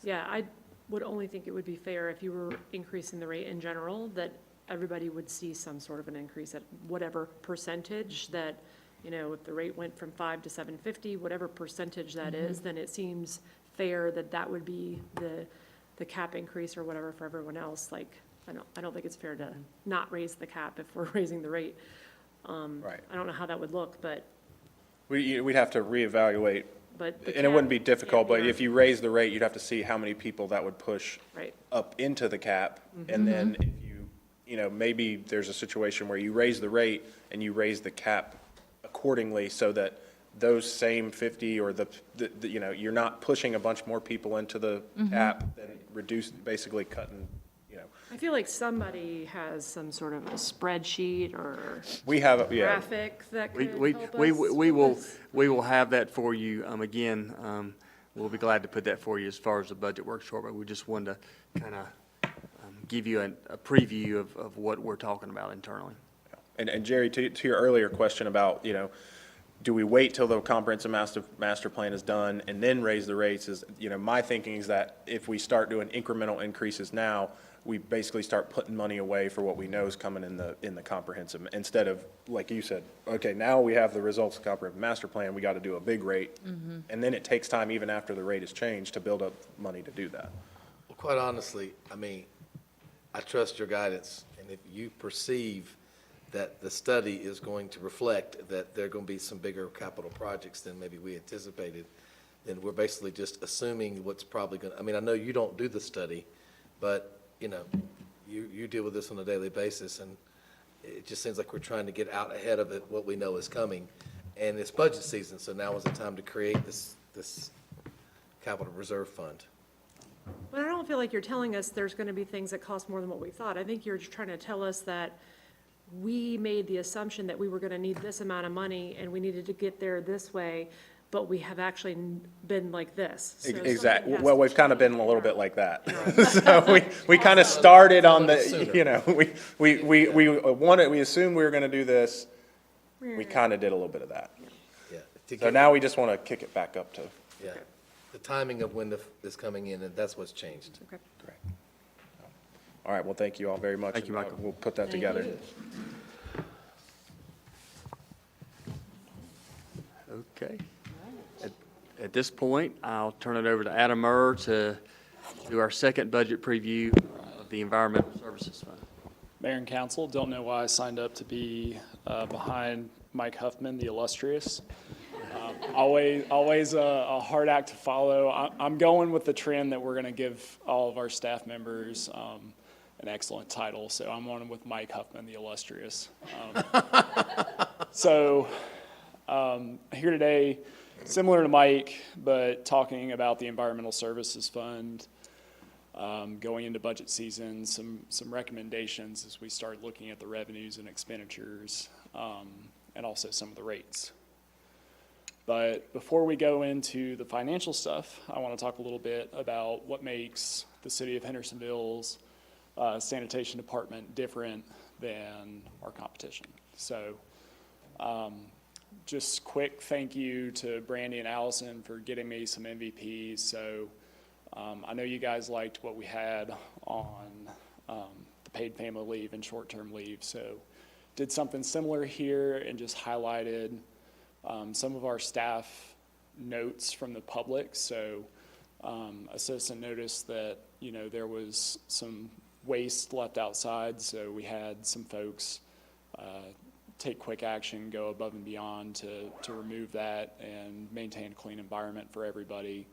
Yeah, I would only think it would be fair if you were increasing the rate in general, that everybody would see some sort of an increase at whatever percentage that, if the rate went from 5 to 750, whatever percentage that is, then it seems fair that that would be the cap increase or whatever for everyone else. Like, I don't think it's fair to not raise the cap if we're raising the rate. Right. I don't know how that would look, but We'd have to reevaluate, the and it wouldn't cap be can't difficult, but on- if you raise the rate, you'd have to see how many people that would push Right. up into the cap. And then if maybe there's a situation where you raise the rate and you raise the cap accordingly, so that those same 50 or you're not pushing a bunch more people into the cap and basically cutting, I feel like somebody has some sort of a spreadsheet or we have, graphic that could We help us. we will have that for you. Again, we'll be glad to put that for you as far as the budget workshop, but we just wanted to kind of give you a preview of what we're talking about internally. And Jerry, to your earlier question about, do we wait till the comprehensive master plan is done and then raise the rates, is, my thinking is that if we start doing incremental increases now, we basically start putting money away for what we know is coming in the comprehensive, instead of, like you said, okay, now we have the results of the comprehensive master plan, we got to do a big rate. And then it takes time, even after the rate is changed, to build up money to do that. Well, quite honestly, I mean, I trust your guidance, and if you perceive that the study is going to reflect that there are going to be some bigger capital projects than maybe we anticipated, then we're basically just assuming what's probably going to, I mean, I know you don't do the study, but, you deal with this on a daily basis, and it just seems like we're trying to get out ahead of it, what we know is coming. And it's budget season, so now is the time to create this capital reserve fund. But I don't feel like you're telling us there's gonna be things that cost more than what we thought. I think you're just trying to tell us that we made the assumption that we were gonna need this amount of money and we needed to get there this way, but we have actually been like this. So something Exactly. has Well, to we've kind of been change. a little bit like that. So we kind of started on the, Sooner. you know, we assumed we were going to do this. We kind of did a little bit of that. Yeah. To So get- now we just want to kick it back up to, Yeah, the timing of when is coming in, and that's what's changed. Okay. correct. All right, well, thank you all very much. Thank you, Michael. We'll put that together. Okay. At this point, I'll turn it over to Adam Murr to do our second budget preview of the Environmental Services Fund. Mayor and council, don't know why I signed up to be behind Mike Huffman, the illustrious. Always a hard act to follow. I'm going with the trend that we're going to give all of our staff members an excellent title, so I'm on with Mike Huffman, the illustrious. Here today, similar to Mike, but talking about the Environmental Services Fund, going into budget season, some recommendations as we start looking at the revenues and expenditures, and also some of the rates. But before we go into the financial stuff, I want to talk a little bit about what makes the city of Hendersonville's sanitation department different than our competition. So just quick thank you to Brandy and Allison for getting me some MVPs. So I know you guys liked what we had on the paid family leave and short-term leave. So did something similar here and just highlighted some of our staff notes from the public. So a citizen noticed that, you know, there was some waste left outside. So we had some folks take quick action, go above and beyond to remove that and maintain a clean environment for everybody.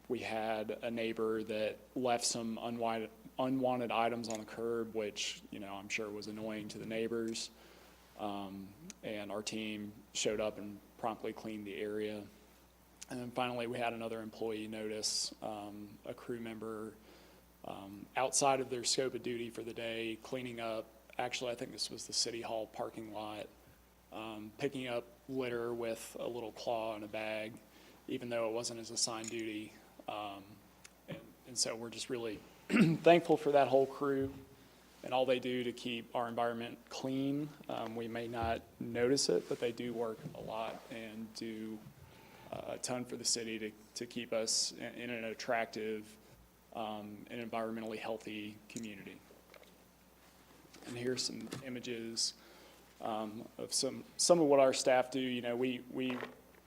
We had a neighbor that left some unwanted items on the curb, which, you know, I'm sure was annoying to the neighbors. And our team showed up and promptly cleaned the area. And then finally, we had another employee notice a crew member outside of their scope of duty for the day, cleaning up. Actually, I think this was the City Hall parking lot, picking up litter with a little claw in a bag, even though it wasn't his assigned duty. And so we're just really thankful for that whole crew and all they do to keep our environment clean. We may not notice it, but they do work a lot and do a ton for the city to keep us in an attractive and environmentally healthy community. And here's some images of some of what our staff do. You know, we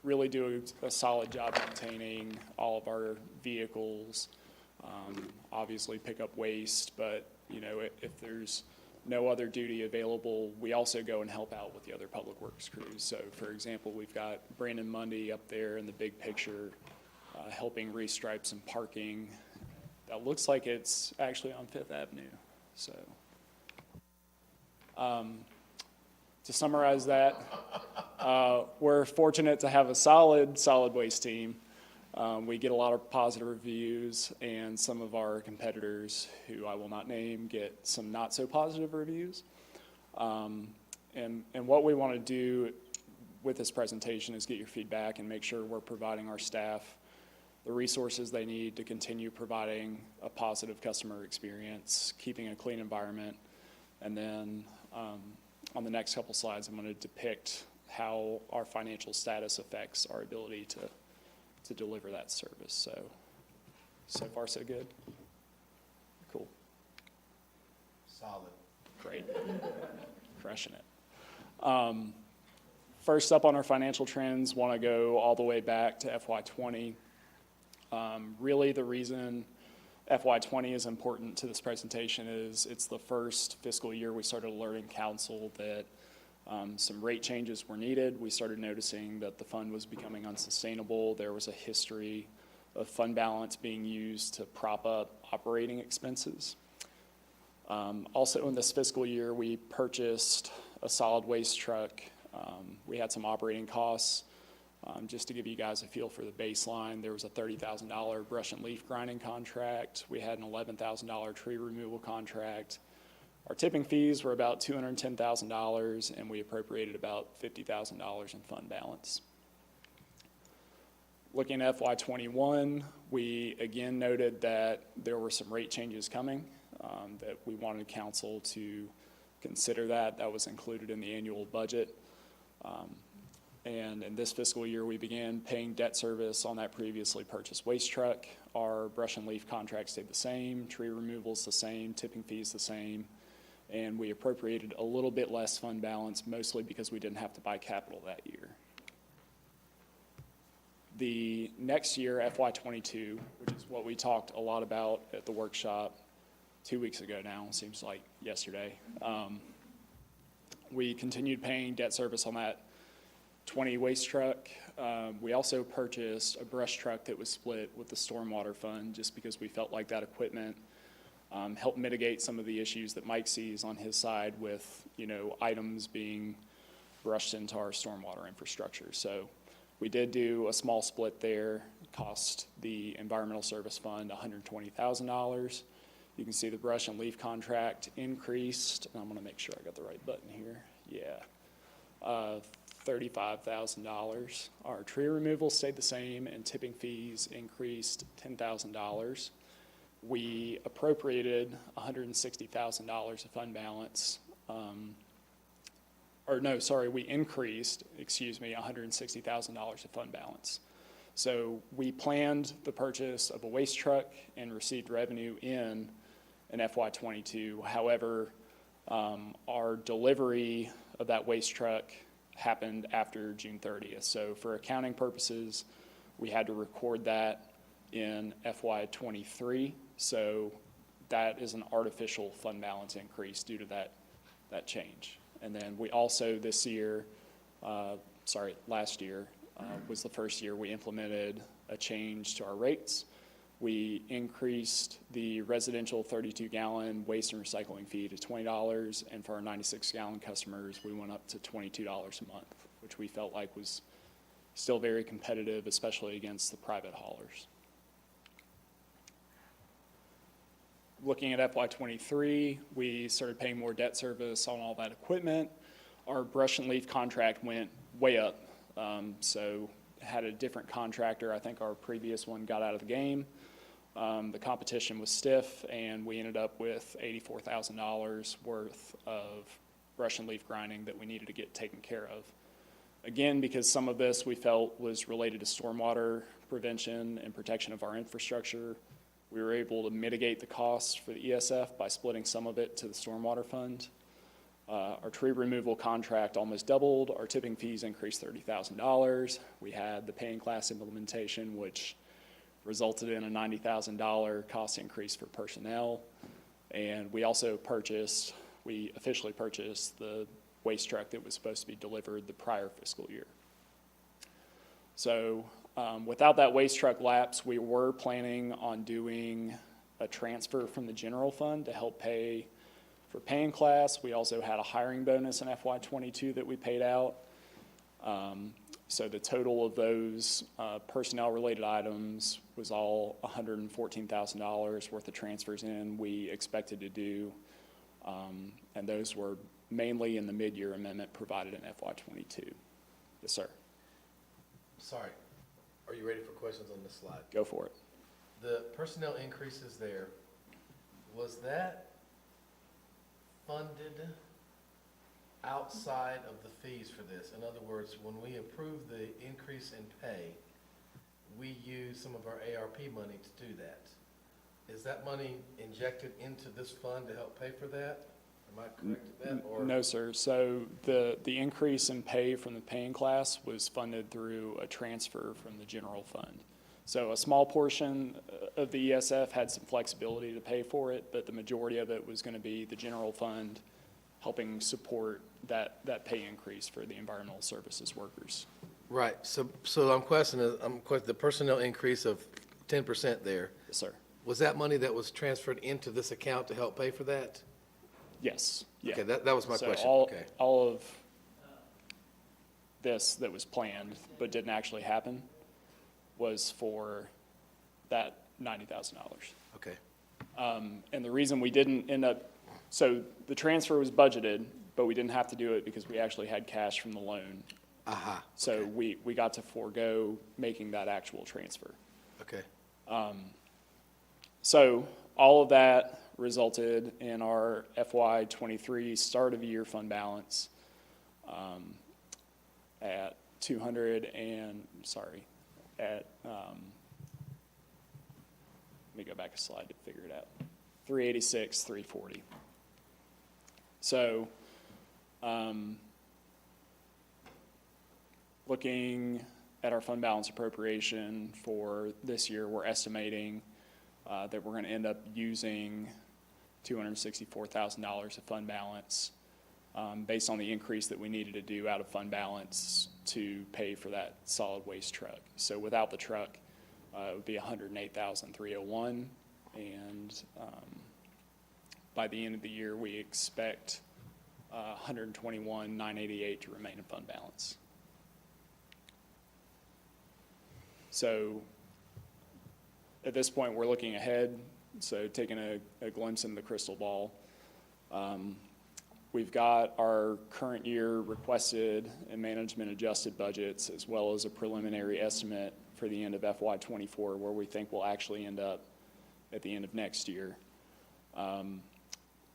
really do a solid job maintaining all of our vehicles. Obviously pick up waste, but you know, if there's no other duty available, we also go and help out with the other public works crews. So for example, we've got Brandon Mundy up there in the big picture, helping restripe some parking. That looks like it's actually on Fifth Avenue. So to summarize that, we're fortunate to have a solid waste team. We get a lot of positive reviews, and some of our competitors, who I will not name, get some not so positive reviews. And what we want to do with this presentation is get your feedback and make sure we're providing our staff the resources they need to continue providing a positive customer experience, keeping a clean environment. And then on the next couple slides, I'm going to depict how our financial status affects our ability to deliver that service. So far so good? Cool. Solid. Great. Crushing it. First up on our financial trends, want to go all the way back to FY20. Really the reason FY20 is important to this presentation is it's the first fiscal year we started alerting council that some rate changes were needed. We started noticing that the fund was becoming unsustainable. There was a history of fund balance being used to prop up operating expenses. Also in this fiscal year, we purchased a solid waste truck. We had some operating costs. Just to give you guys a feel for the baseline, there was a $30,000 brush and leaf grinding contract. We had an $11,000 tree removal contract. Our tipping fees were about $210,000, and we appropriated about $50,000 in fund balance. Looking at FY '21, we again noted that there were some rate changes coming, that we wanted council to consider that. That was included in the annual budget. And in this fiscal year, we began paying debt service on that previously purchased waste truck. Our brush and leaf contract stayed the same, tree removal's the same, tipping fees the same, and we appropriated a little bit less fund balance, mostly because we didn't have to buy capital that year. The next year, FY '22, which is what we talked a lot about at the workshop 2 weeks ago now, seems like yesterday, we continued paying debt service on that 20 waste truck. We also purchased a brush truck that was split with the stormwater fund, just because we felt like that equipment helped mitigate some of the issues that Mike sees on his side with, items being brushed into our stormwater infrastructure. So we did do a small split there, cost the environmental service fund $120,000. You can see the brush and leaf contract increased, and I'm gonna make sure I got the right button here. Yeah. $35,000. Our tree removal stayed the same, and tipping fees increased $10,000. We appropriated $160,000 of fund balance. We increased, $160,000 of fund balance. So we planned the purchase of a waste truck and received revenue in FY '22. However, our delivery of that waste truck happened after June 30th. So for accounting purposes, we had to record that in FY '23. So that is an artificial fund balance increase due to that change. And then we also last year was the first year we implemented a change to our rates. We increased the residential 32-gallon waste and recycling fee to $20, and for our 96-gallon customers, we went up to $22 a month, which we felt like was still very competitive, especially against the private haulers. Looking at FY '23, we started paying more debt service on all that equipment. Our brush and leaf contract went way up, so had a different contractor. I think our previous one got out of the game. The competition was stiff, and we ended up with $84,000 worth of brush and leaf grinding that we needed to get taken care of. Again, because some of this we felt was related to stormwater prevention and protection of our infrastructure, we were able to mitigate the costs for the ESF by splitting some of it to the stormwater fund. Our tree removal contract almost doubled. Our tipping fees increased $30,000. We had the paying class implementation, which resulted in a $90,000 cost increase for personnel. And we also officially purchased the waste truck that was supposed to be delivered the prior fiscal year. So without that waste truck lapse, we were planning on doing a transfer from the general fund to help pay for paying class. We also had a hiring bonus in FY '22 that we paid out. So the total of those personnel-related items was all $114,000 worth of transfers in we expected to do, and those were mainly in the mid-year amendment provided in FY '22. Yes, sir. Sorry, are you ready for questions on this slide? Go for it. The personnel increases there, was that funded outside of the fees for this? In other words, when we approve the increase in pay, we use some of our ARP money to do that. Is that money injected into this fund to help pay for that? Am I correct in that? Or? No, sir. So the increase in pay from the paying class was funded through a transfer from the general fund. So a small portion of the ESF had some flexibility to pay for it, but the majority of it was going to be the general fund helping support that pay increase for the environmental services workers. Right. So I'm questioning the personnel increase of 10% there. Yes, sir. Was that money that was transferred into this account to help pay for that? Yes. Yeah. Okay, that was my So question. Okay. all of this that was planned but didn't actually happen was for that $90,000. Okay. And the reason we didn't end up So the transfer was budgeted, but we didn't have to do it because we actually had cash from the loan. Aha, So we got to forego making that actual transfer. okay. So all of that resulted in our FY '23 start of year fund balance at let me go back a slide to figure it out. 386, 340. So, looking at our fund balance appropriation for this year, we're estimating that we're going to end up using $264,000 of fund balance based on the increase that we needed to do out of fund balance to pay for that solid waste truck. So without the truck, it would be $108,301, and by the end of the year, we expect $121,988 to remain in fund balance. So at this point, we're looking ahead, so taking a glimpse in the crystal ball. We've got our current year requested and management adjusted budgets, as well as a preliminary estimate for the end of FY '24, where we think we'll actually end up at the end of next year.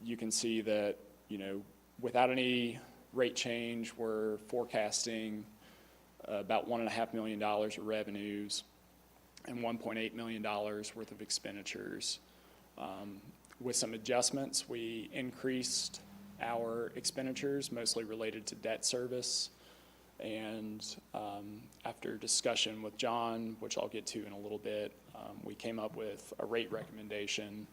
You can see that, you know, without any rate change, we're forecasting about $1.5 million of revenues and $1.8 million worth of expenditures. With some adjustments, we increased our expenditures, mostly related to debt service. And after discussion with John, which I'll get to in a little bit, we came up with a rate recommendation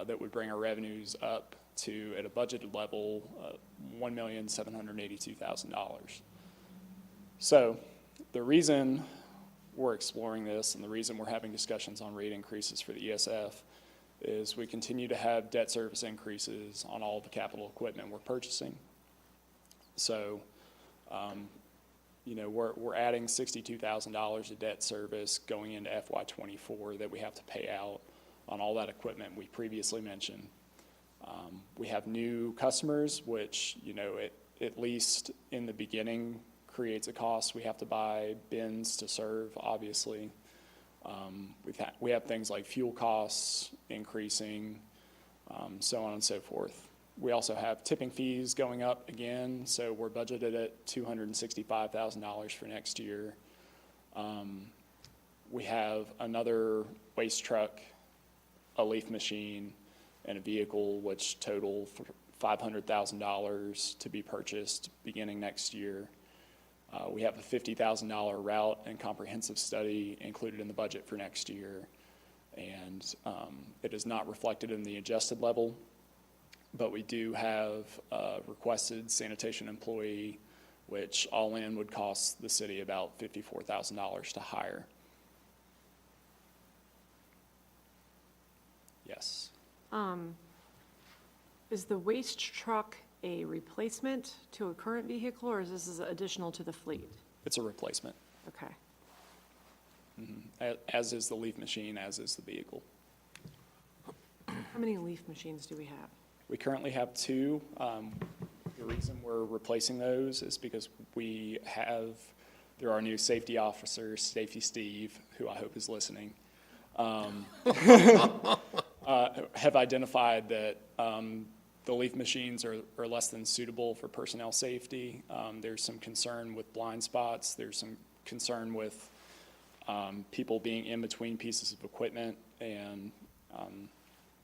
that would bring our revenues up to, at a budgeted level, $1,782,000. So the reason we're exploring this and the reason we're having discussions on rate increases for the ESF is we continue to have debt service increases on all the capital equipment we're purchasing. So, you know, we're adding $62,000 of debt service going into FY '24 that we have to pay out on all that equipment we previously mentioned. We have new customers, which, you know, at least in the beginning creates a cost. We have to buy bins to serve, obviously. We have things like fuel costs increasing, so on and so forth. We also have tipping fees going up again, so we're budgeted at $265,000 for next year. We have another waste truck, a leaf machine, and a vehicle, which total $500,000 to be purchased beginning next year. We have a $50,000 route and comprehensive study included in the budget for next year, and it is not reflected in the adjusted level, but we do have a requested sanitation employee, which all in would cost the city about $54,000 to hire. Yes. Is the waste truck a replacement to a current vehicle, or is this additional to the fleet? It's a replacement, Okay. as is the leaf machine, as is the vehicle. How many leaf machines do we have? We currently have 2. The reason we're replacing those is because through our new safety officer, Safety Steve, who I hope is listening, have identified that the leaf machines are less than suitable for personnel safety. There's some concern with blind spots. There's some concern with people being in between pieces of equipment. And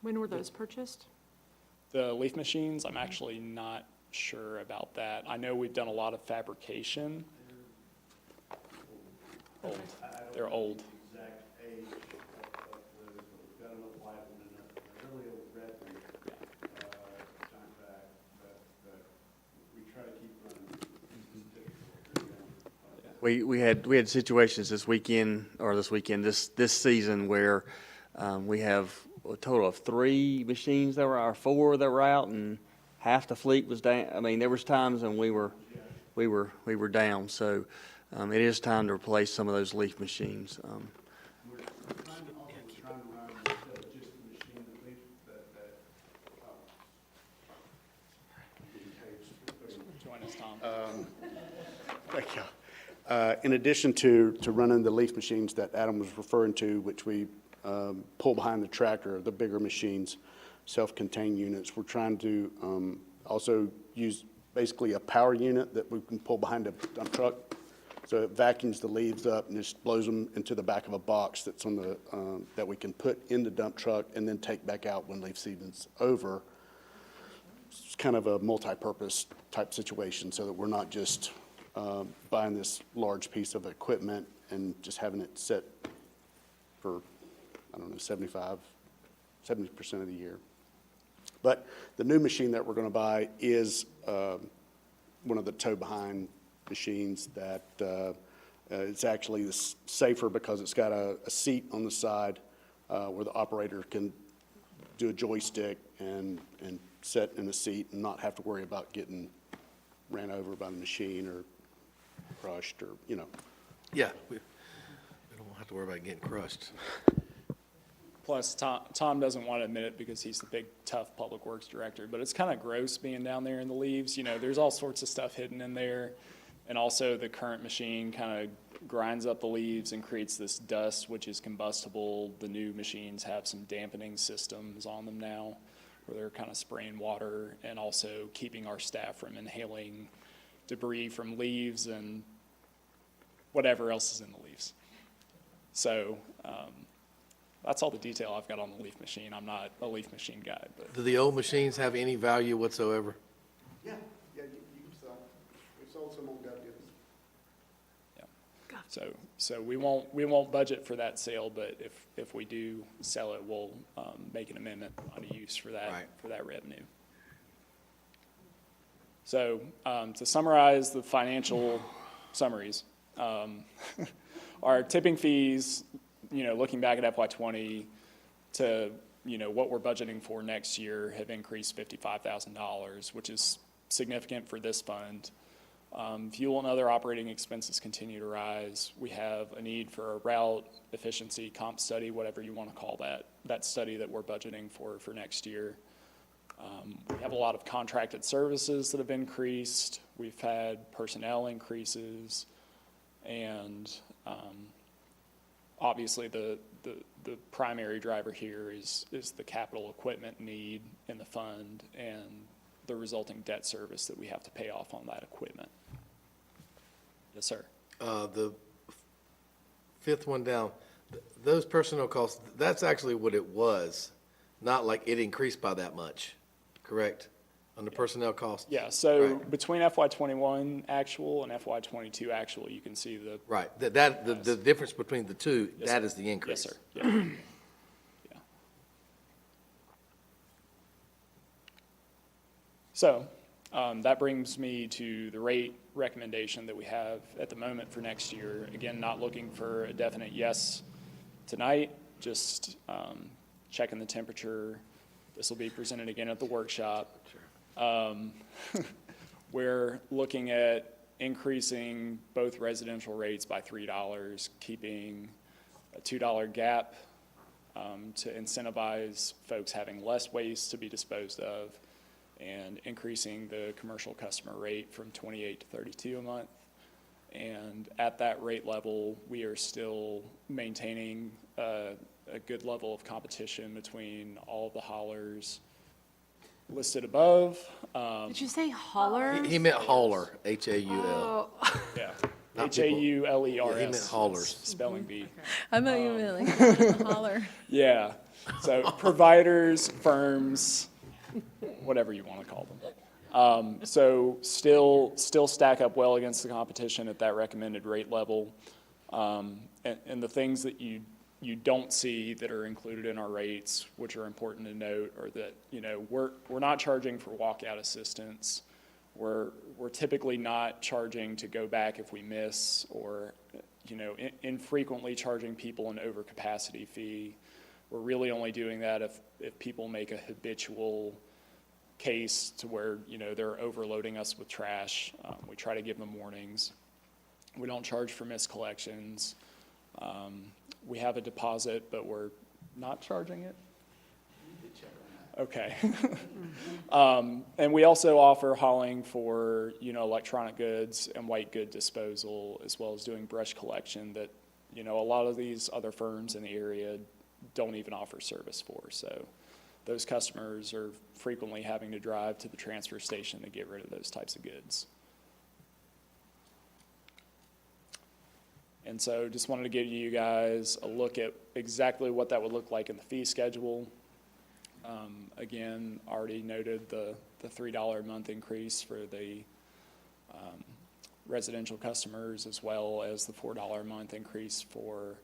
When were those purchased? the leaf machines, I'm actually not sure about that. I know we've done a lot of fabrication. Old. They're old. Exact age of those, but we've got an old white one and a really old red one, contract, but we try to keep running. We had situations this season where we have a total of 3 machines that were, or 4 that were out, and half the fleet was down. I mean, there was times when we were down, so it is time to replace some of those leaf machines. We're trying to run instead of just the machine that in addition to running the leaf machines that Adam was referring to, which we pull behind the tractor, the bigger machines, self-contained units, we're trying to also use basically a power unit that we can pull behind a dump truck. So it vacuums the leaves up and just blows them into the back of a box that's on the, that we can put in the dump truck and then take back out when leaf season's over. It's kind of a multi-purpose type situation so that we're not just buying this large piece of equipment and just having it sit for, I don't know, 70% of the year. But the new machine that we're going to buy is one of the tow-behind machines that it's actually safer because it's got a seat on the side where the operator can do a joystick and sit in a seat and not have to worry about getting ran over by the machine or crushed or, you know. Yeah, we don't have to worry about getting crushed. Plus, Tom doesn't want to admit it because he's the big, tough public works director, but it's kind of gross being down there in the leaves. You know, there's all sorts of stuff hidden in there. And also, the current machine kind of grinds up the leaves and creates this dust, which is combustible. The new machines have some dampening systems on them now, where they're kind of spraying water and also keeping our staff from inhaling debris from leaves and whatever else is in the leaves. So, that's all the detail I've got on the leaf machine. I'm not a leaf machine guy, but Do the old machines have any value whatsoever? Yeah, you can sell. We sold some old dealerships. yeah. So we won't budget for that sale, but if we do sell it, we'll make an amendment on a use for that Right. for that revenue. So to summarize the financial summaries, our tipping fees, you know, looking back at FY20 to, you know, what we're budgeting for next year have increased $55,000, which is significant for this fund. Fuel and other operating expenses continue to rise. We have a need for a route efficiency comp study, whatever you want to call that study that we're budgeting for next year. We have a lot of contracted services that have increased. We've had personnel increases, and obviously the primary driver here is the capital equipment need in the fund and the resulting debt service that we have to pay off on that equipment. Yes, sir. The fifth one down, those personnel costs, that's actually what it was, not like it increased by that much, correct? On the personnel costs? Yeah, so Right. between FY21 actual and FY22 actual, you can see the, Right, the difference between the two, Yes, that sir. is the increase. yes, sir. Yeah. Yeah. So, that brings me to the rate recommendation that we have at the moment for next year. Again, not looking for a definite yes tonight, just checking the temperature. This will be presented again at the workshop. We're looking at increasing both residential rates by $3, keeping a $2 gap to incentivize folks having less waste to be disposed of, and increasing the commercial customer rate from 28 to 32 a month. And at that rate level, we are still maintaining a good level of competition between all of the haulers listed above. Did you say haulers? He meant hauler, H-A-U-L. Yeah, Not people. H-A-U-L-E-R-S. Yeah, he meant haulers. Spelling bee. I thought you meant like holler. Yeah, so providers, firms, whatever you want to call them. So still stack up well against the competition at that recommended rate level. And the things that you don't see that are included in our rates, which are important to note, are that, you know, we're not charging for walkout assistance. We're typically not charging to go back if we miss, or, you know, infrequently charging people an overcapacity fee. We're really only doing that if people make a habitual case to where, you know, they're overloading us with trash. We try to give them warnings. We don't charge for missed collections. We have a deposit, but we're not charging it. Okay. And we also offer hauling for, electronic goods and white good disposal, as well as doing brush collection that, a lot of these other firms in the area don't even offer service for. So those customers are frequently having to drive to the transfer station to get rid of those types of goods. And so just wanted to give you guys a look at exactly what that would look like in the fee schedule. Again, already noted the $3 a month increase for the residential customers, as well as the $4 a month increase for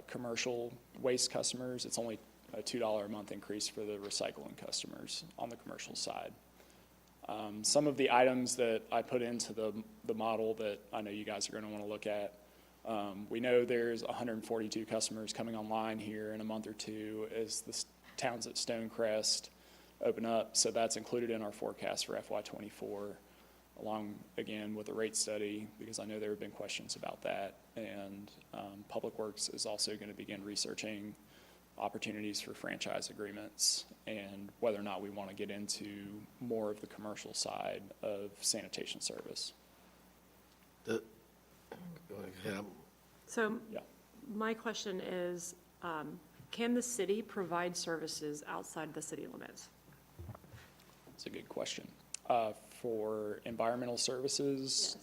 commercial waste customers. It's only a $2 a month increase for the recycling customers on the commercial side. Some of the items that I put into the model that I know you guys are going to want to look at. We know there's 142 customers coming online here in a month or two as the towns at Stonecrest open up, so that's included in our forecast for FY24, along, again, with the rate study, because I know there have been questions about that. And Public Works is also going to begin researching opportunities for franchise agreements and whether or not we want to get into more of the commercial side of sanitation service. So Yeah. my question is, can the city provide services outside the city limits? That's a good question. For environmental services,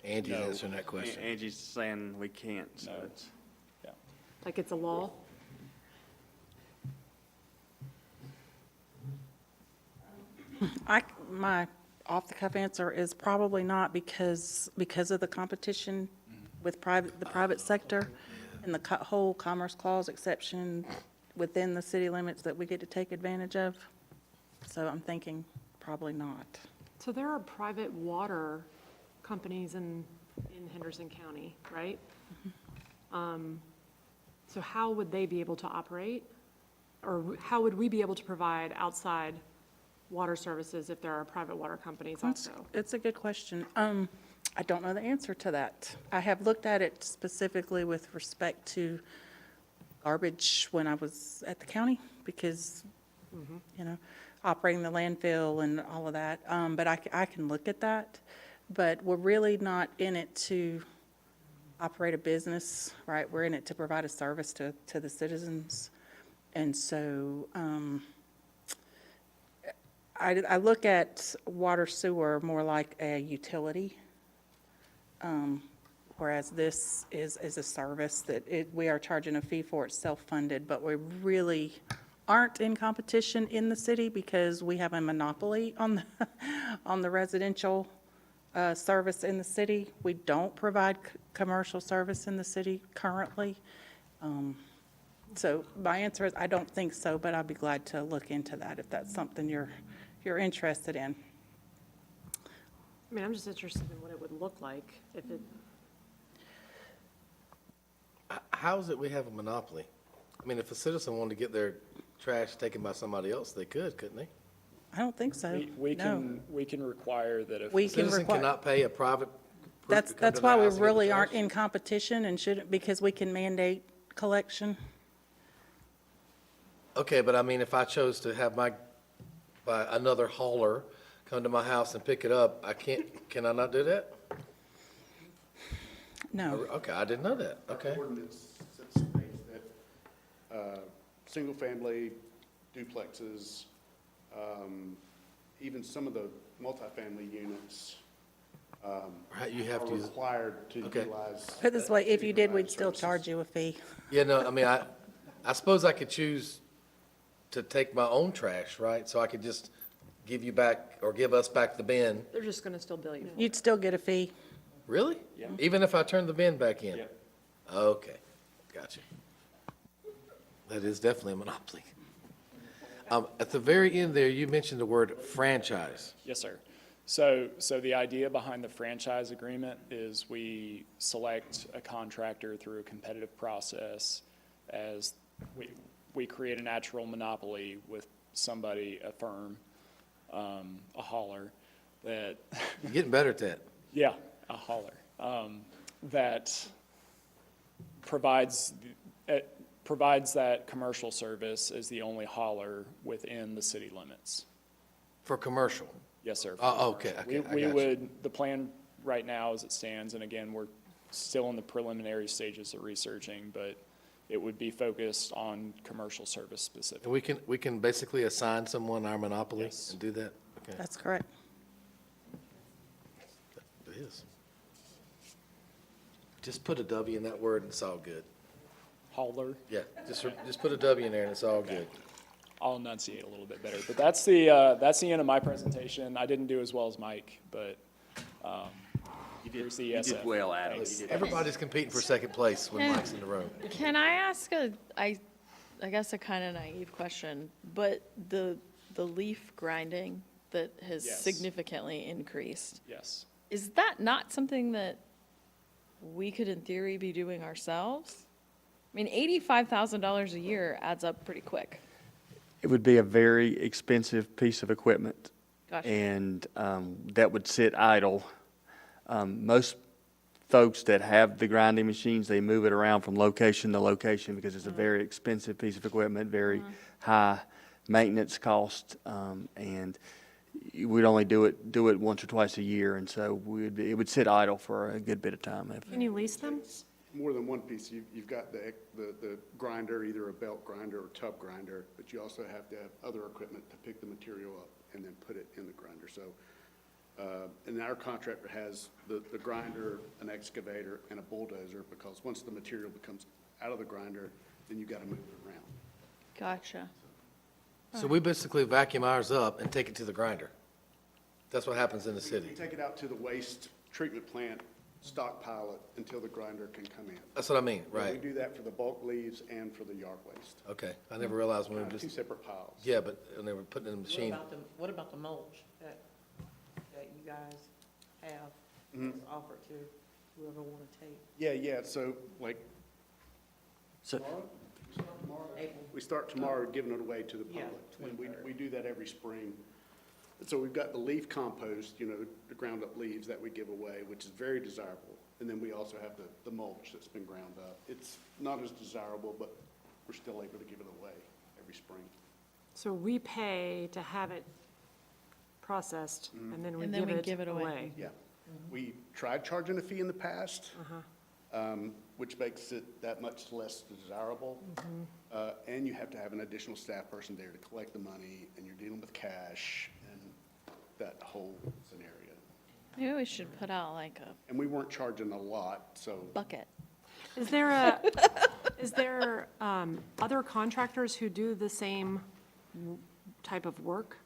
Angie's No. answering that question. Angie's saying we can't, so No. it's. yeah. Like it's a law? My off-the-cuff answer is probably not because of the competition with the private sector and the whole Commerce Clause exception within the city limits that we get to take advantage of. So I'm thinking probably not. So there are private water companies in Henderson County, right? So how would they be able to operate? Or how would we be able to provide outside water services if there are private water companies also? It's a good question. I don't know the answer to that. I have looked at it specifically with respect to garbage when I was at the county because, operating the landfill and all of that. But I can look at that. But we're really not in it to operate a business, right? We're in it to provide a service to the citizens. And so I look at water sewer more like a utility, whereas this is a service that we are charging a fee for. It's self-funded, but we really aren't in competition in the city because we have a monopoly on the residential service in the city. We don't provide commercial service in the city currently. So my answer is I don't think so, but I'd be glad to look into that if that's something you're interested in. I mean, I'm just interested in what it would look like if it, How is it we have a monopoly? I mean, if a citizen wanted to get their trash taken by somebody else, they could, couldn't they? I don't think so. We No. can require that if. We A can citizen require, cannot pay a private group to come that's to why their we house and get the really aren't trash? in competition and shouldn't, because we can mandate collection. Okay, but I mean, if I chose to have by another hauler come to my house and pick it up, can I not do that? No. Okay, I didn't know that, okay. Our ordinance states that single-family duplexes, even some of the multifamily units Right, you have are to use, required to Okay. utilize. Put it this way, if you did, we'd city-provided still services. charge you a fee. yeah, no, I mean, I suppose I could choose to take my own trash, right? So I could just give you back, or give us back the bin. they're just gonna still bill you. You'd still get a fee. Really? Yeah. Even if I turn the bin back in? Yeah. Okay, gotcha. That is definitely a monopoly. At the very end there, you mentioned the word franchise. Yes, sir. So the idea behind the franchise agreement is we select a contractor through a competitive process as we create a natural monopoly with somebody, a firm, a hauler that, You're getting better at that. yeah, a hauler, that provides provides that commercial service as the only hauler within the city limits. For commercial. Yes, sir. Oh, okay, We okay, I we got you. would, the plan right now as it stands, and again, we're still in the preliminary stages of researching, but it would be focused on commercial service specifically. And we can basically assign someone our monopoly Yes. and do that? Okay, That's correct. it is. Just put a W in that word and it's all good. Hauler, Yeah, just put a W in there and it's all good. I'll enunciate a little bit better, but that's the end of my presentation. I didn't do as well as Mike, but, here's the You did ESF. well, Adam. You Thanks. did Everybody's competing for second place when Mike's in the room. Can I ask I guess a kind of naive question, but the leaf grinding that has Yes. significantly increased, Yes. is that not something that we could in theory be doing ourselves? I mean, $85,000 a year adds up pretty quick. It would be a very expensive piece of equipment, Gotcha. and that would sit idle. Most folks that have the grinding machines, they move it around from location to location because it's a very expensive piece of equipment, very high maintenance cost, and we'd only do it once or twice a year, and so it would sit idle for a good bit of time. Can you lease them? More than one piece. You've got the grinder, either a belt grinder or tub grinder, but you also have to have other equipment to pick the material up and then put it in the grinder. So, and our contractor has the grinder, an excavator, and a bulldozer, because once the material becomes out of the grinder, then you got to move it around. Gotcha. So we basically vacuum ours up and take it to the grinder. That's what happens in the We city. take it out to the waste treatment plant, stockpile it until the grinder can come in. That's what I mean, We right? do that for the bulk leaves and for the yard waste. Okay, I never realized when we were Two just, separate piles. yeah, but when they were putting it in the machine. What about the mulch that you guys have that's offered to whoever want to take? Yeah, so like So, April? we start tomorrow giving it away to the Yeah, public. And we do that every spring. And so we've got the leaf compost, the ground up leaves that we give away, which is very desirable. And then we also have the mulch that's been ground up. It's not as desirable, but we're still able to give it away every spring. So we pay to have it processed, and then we And then we give it away. away. Yeah. We tried charging a fee in the past, which makes it that much less desirable. And you have to have an additional staff person there to collect the money, and you're dealing with cash and that whole scenario. Maybe we should put out like a And we weren't charging a lot, so bucket. Is there other contractors who do the same type of work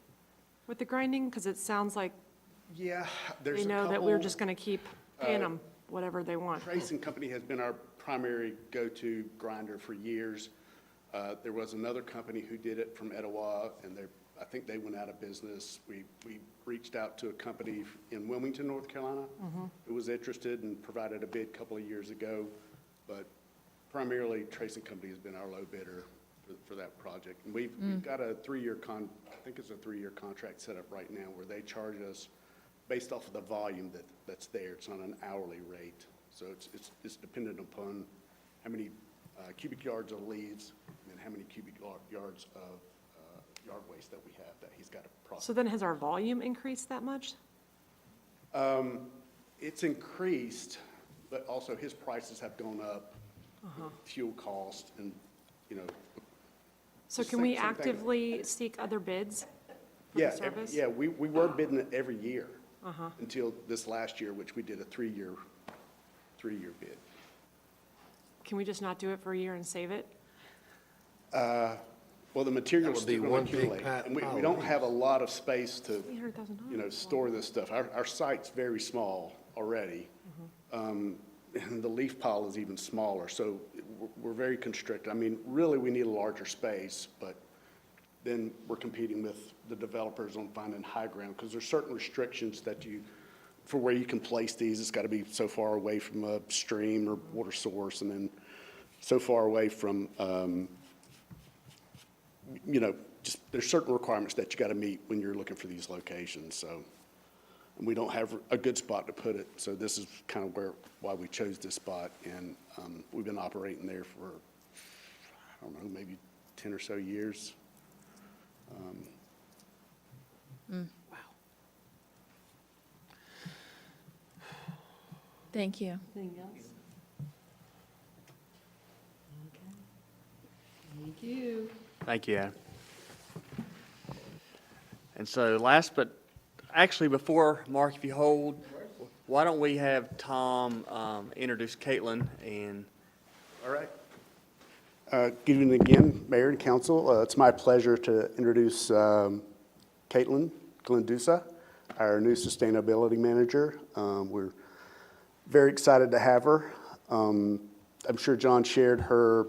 with the grinding? Because it sounds like yeah, there's they a know that we're couple. just going to keep paying them whatever they want. Trace and Company has been our primary go-to grinder for years. There was another company who did it from Etowah, and I think they went out of business. We reached out to a company in Wilmington, North Carolina, who was interested and provided a bid a couple of years ago. But primarily, Trace and Company has been our low bidder for that project. And we've got a I think it's a 3-year contract set up right now where they charge us based off of the volume that's there. It's on an hourly rate. So it's dependent upon how many cubic yards of leaves and how many cubic yards of yard waste that we have that he's got to process. So then has our volume increased that much? It's increased, but also his prices have gone up, with fuel cost and, So The can we same thing. actively seek other bids for yeah, the service? yeah, we were bidding it every year until this last year, which we did a 3-year bid. Can we just not do it for a year and save it? Well, the material's would be still going one to big accumulate. And we pile don't of have a lot of space to, $800,000. store this stuff. Our site's very small already. And the leaf pile is even smaller, so we're very constricted. I mean, really, we need a larger space, but then we're competing with the developers on finding high ground, because there's certain restrictions for where you can place these. It's got to be so far away from a stream or water source, and then so far away from, just, there's certain requirements that you got to meet when you're looking for these locations, so. And we don't have a good spot to put it, so this is kind of why we chose this spot, and we've been operating there for I don't know, maybe 10 or so years. Thank you. Anything else? Okay. Thank you. Thank you, Adam. And so last, but actually before, Mark, if you hold, why don't we have Tom introduce Caitlin and, all right. Good evening again, Mayor and Council. It's my pleasure to introduce Caitlin Glendusa, our new Sustainability Manager. We're very excited to have her. I'm sure John shared her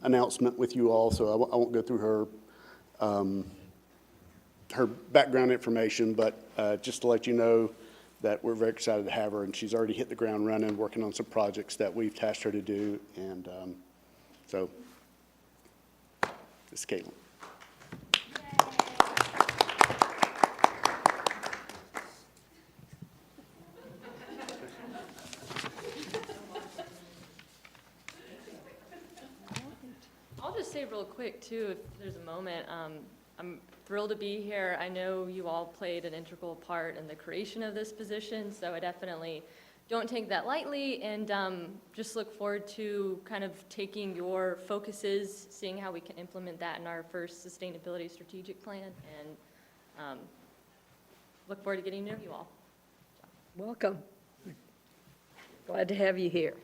announcement with you all, so I won't go through her background information, but just to let you know that we're very excited to have her, and she's already hit the ground running, working on some projects that we've tasked her to do, and so this is Caitlin. I'll just say real quick, too, if there's a moment, I'm thrilled to be here. I know you all played an integral part in the creation of this position, so I definitely don't take that lightly, and just look forward to kind of taking your focuses, seeing how we can implement that in our first sustainability strategic plan, and look forward to getting to know you all. Welcome. Glad to have you here.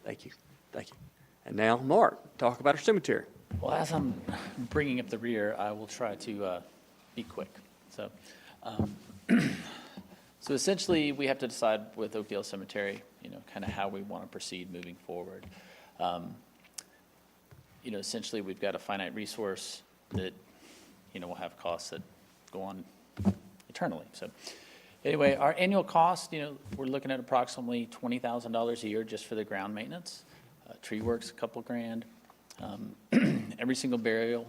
Thank you. Thank you. And now, Mark, talk about our cemetery. Well, as I'm bringing up the rear, I will try to be quick. So, so essentially, we have to decide with Oakdale Cemetery, kind of how we want to proceed moving forward. Essentially, we've got a finite resource that, will have costs that go on eternally. So, anyway, our annual cost, we're looking at approximately $20,000 a year just for the ground maintenance. Tree work's a couple grand. Every single burial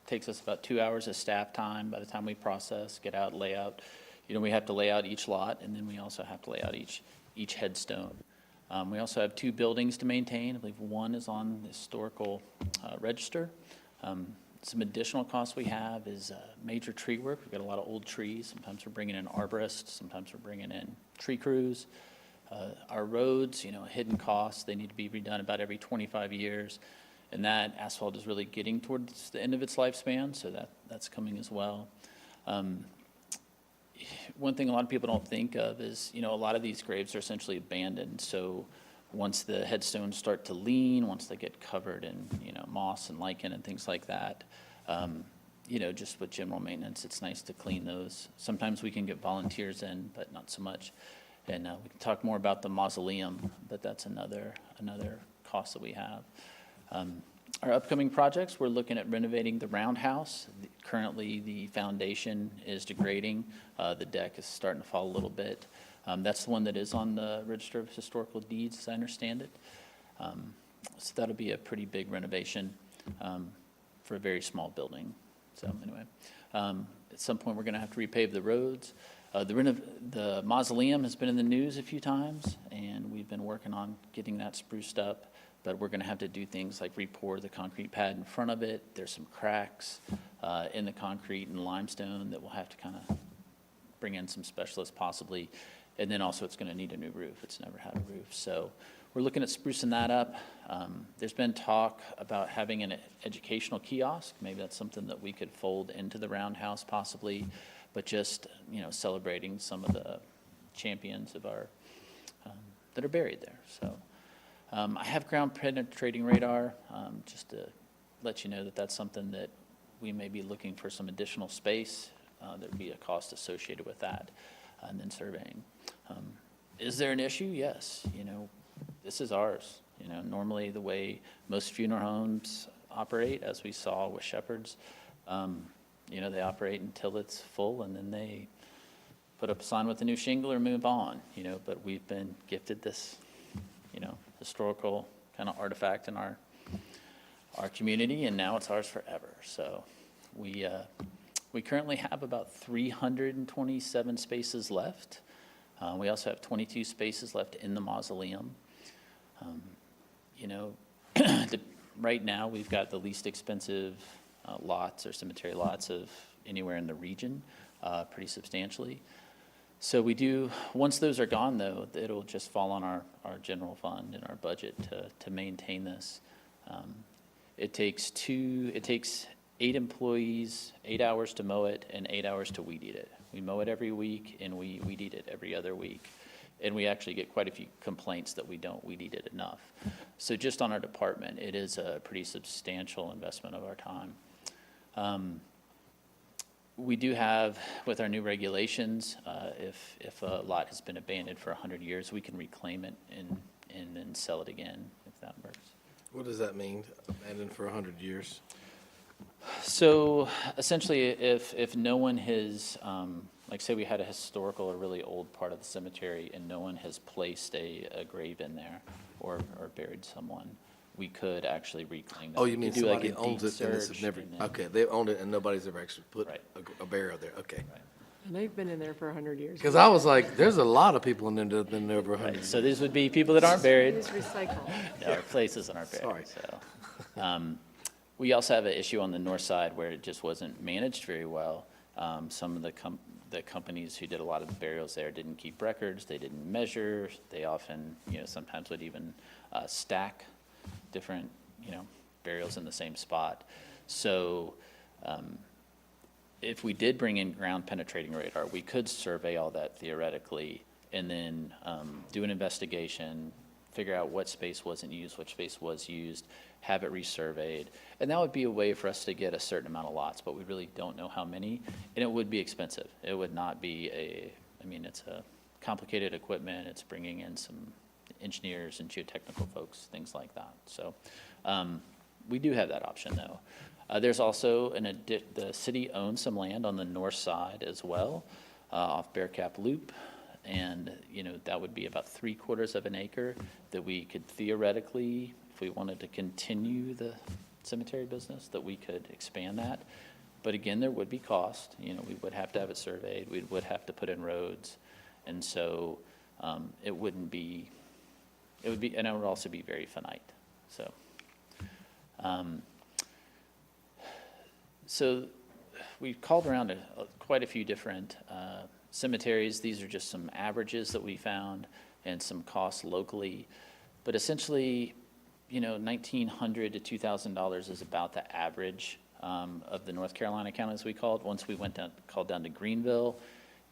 takes us about 2 hours of staff time by the time we process, get out, lay out. We have to lay out each lot, and then we also have to lay out each headstone. We also have 2 buildings to maintain. I believe one is on the historical register. Some additional costs we have is major tree work. We've got a lot of old trees. Sometimes we're bringing in arborists. Sometimes we're bringing in tree crews. Our roads, a hidden cost. They need to be redone about every 25 years. And that asphalt is really getting towards the end of its lifespan, so that's coming as well. One thing a lot of people don't think of is, a lot of these graves are essentially abandoned. So once the headstones start to lean, once they get covered in, moss and lichen and things like that, just with general maintenance, it's nice to clean those. Sometimes we can get volunteers in, but not so much. And we can talk more about the mausoleum, but that's another cost that we have. Our upcoming projects, we're looking at renovating the roundhouse. Currently, the foundation is degrading. The deck is starting to fall a little bit. That's the one that is on the Register of Historical Deeds, as I understand it. So that'll be a pretty big renovation for a very small building. So anyway, at some point, we're going to have to repave the roads. The mausoleum has been in the news a few times, and we've been working on getting that spruced up. But we're going to have to do things like re-pour the concrete pad in front of it. There's some cracks in the concrete and limestone that we'll have to kind of bring in some specialists possibly. And then also it's going to need a new roof. It's never had a roof. So we're looking at sprucing that up. There's been talk about having an educational kiosk. Maybe that's something that we could fold into the roundhouse possibly, but just, celebrating some of the champions of our, that are buried there. So. I have ground penetrating radar, just to let you know that that's something that we may be looking for some additional space. There would be a cost associated with that, and then surveying. Is there an issue? Yes. This is ours. Normally the way most funeral homes operate, as we saw with Shepherd's, they operate until it's full, and then they put up a sign with a new shingle or move on. But we've been gifted this, historical kind of artifact in our community, and now it's ours forever. So we currently have about 327 spaces left. We also have 22 spaces left in the mausoleum. Right now, we've got the least expensive lots or cemetery lots of anywhere in the region, pretty substantially. So we do, once those are gone, though, it'll just fall on our general fund and our budget to maintain this. It takes 8 employees, 8 hours to mow it, and 8 hours to weed eat it. We mow it every week, and we weed eat it every other week. And we actually get quite a few complaints that we don't weed eat it enough. So just on our department, it is a pretty substantial investment of our time. We do have, with our new regulations, if a lot has been abandoned for 100 years, we can reclaim it and then sell it again, if that works. What does that mean, abandoned for 100 years? So essentially, if no one has, like say we had a historical or really old part of the cemetery and no one has placed a grave in there or buried someone, we could actually reclaim that. Oh, you We mean could do like somebody a owns deed it and it's search never, and then- okay, they owned it and nobody's ever actually put Right. a burial there, okay. And they've been in there for 100 years. Because I was like, there's a lot of people in there that have been there over 100 Right, years. so these would be people that aren't buried. It's recycled. No, our places aren't Sorry. buried, so. We also have an issue on the north side where it just wasn't managed very well. Some of the companies who did a lot of the burials there didn't keep records, they didn't measure, they often, sometimes would even stack different, burials in the same spot. So, if we did bring in ground penetrating radar, we could survey all that theoretically and then do an investigation, figure out what space wasn't used, which space was used, have it resurveyed. And that would be a way for us to get a certain amount of lots, but we really don't know how many. And it would be expensive. It would not be it's a complicated equipment. It's bringing in some engineers and geotechnical folks, things like that. So we do have that option, though. There's also, the city owns some land on the north side as well, off Bear Cap Loop. And, that would be about 3/4 of an acre that we could theoretically, if we wanted to continue the cemetery business, that we could expand that. But again, there would be cost. We would have to have it surveyed. We would have to put in roads. And so it would also be very finite. So we called around quite a few different cemeteries. These are just some averages that we found and some costs locally. But essentially, $1,900 to $2,000 is about the average of the North Carolina counties we called. Once we called down to Greenville,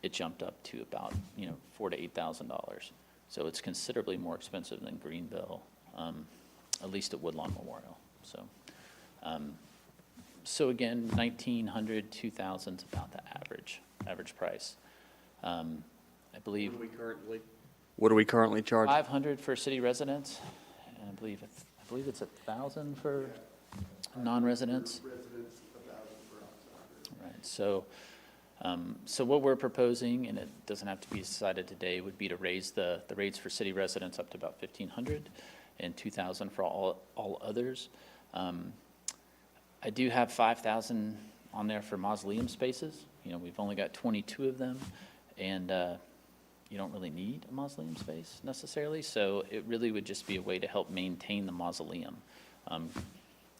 it jumped up to about, $4,000 to $8,000. So it's considerably more expensive than Greenville, at least at Woodlawn Memorial. So again, $1,900, $2,000 is about the average price. I believe What do we currently charge? $500 for city residents, and I believe it's $1,000 for non-residents. Right. So what we're proposing, and it doesn't have to be decided today, would be to raise the rates for city residents up to about $1,500 and $2,000 for all others. I do have 5,000 on there for mausoleum spaces. We've only got 22 of them, and you don't really need a mausoleum space necessarily, so it really would just be a way to help maintain the mausoleum.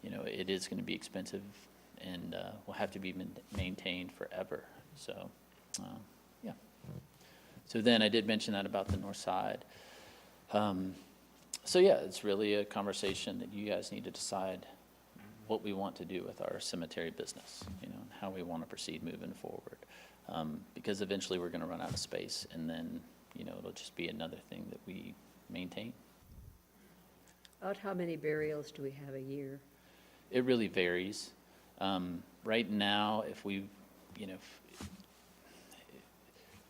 It is going to be expensive and will have to be maintained forever, so, yeah. So then I did mention that about the north side. So yeah, it's really a conversation that you guys need to decide what we want to do with our cemetery business, and how we want to proceed moving forward. Because eventually we're going to run out of space, and then, it'll just be another thing that we maintain. About how many burials do we have a year? It really varies. Right now,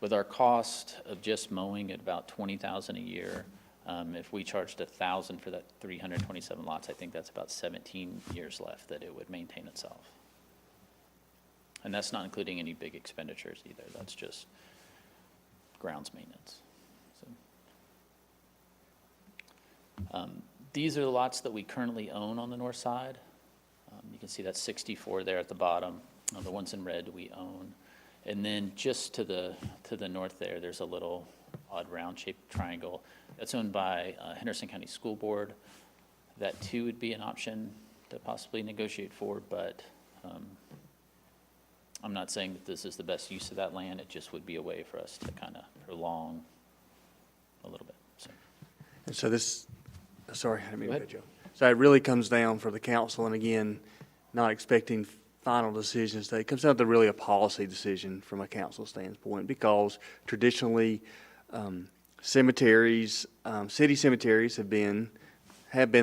with our cost of just mowing at about $20,000 a year, if we charged $1,000 for that 327 lots, I think that's about 17 years left that it would maintain itself. And that's not including any big expenditures either. That's just grounds maintenance. So, these are the lots that we currently own on the north side. You can see that's 64 there at the bottom. The ones in red we own. And then just to the north there, there's a little odd round-shaped triangle. That's owned by Henderson County School Board. That too would be an option to possibly negotiate for, but I'm not saying that this is the best use of that land. It just would be a way for us to kind of prolong a little bit, so. And so this, sorry, I didn't mean to Go ahead. cut you off. So it really comes down for the council, and again, not expecting final decisions today. It comes down to really a policy decision from a council standpoint, because traditionally, cemeteries, city cemeteries have been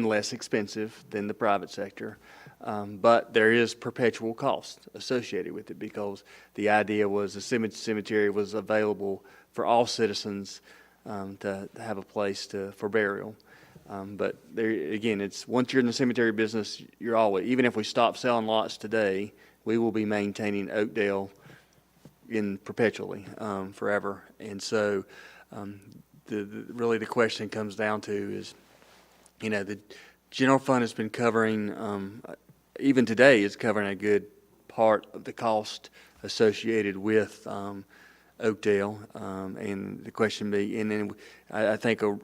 less expensive than the private sector. But there is perpetual cost associated with it, because the idea was the cemetery was available for all citizens to have a place for burial. But there, again, it's, once you're in the cemetery business, you're always, even if we stop selling lots today, we will be maintaining Oakdale perpetually, forever. And so, really the question comes down to is, the general fund has been covering, even today, is covering a good part of the cost associated with Oakdale. And the question be, and then I think a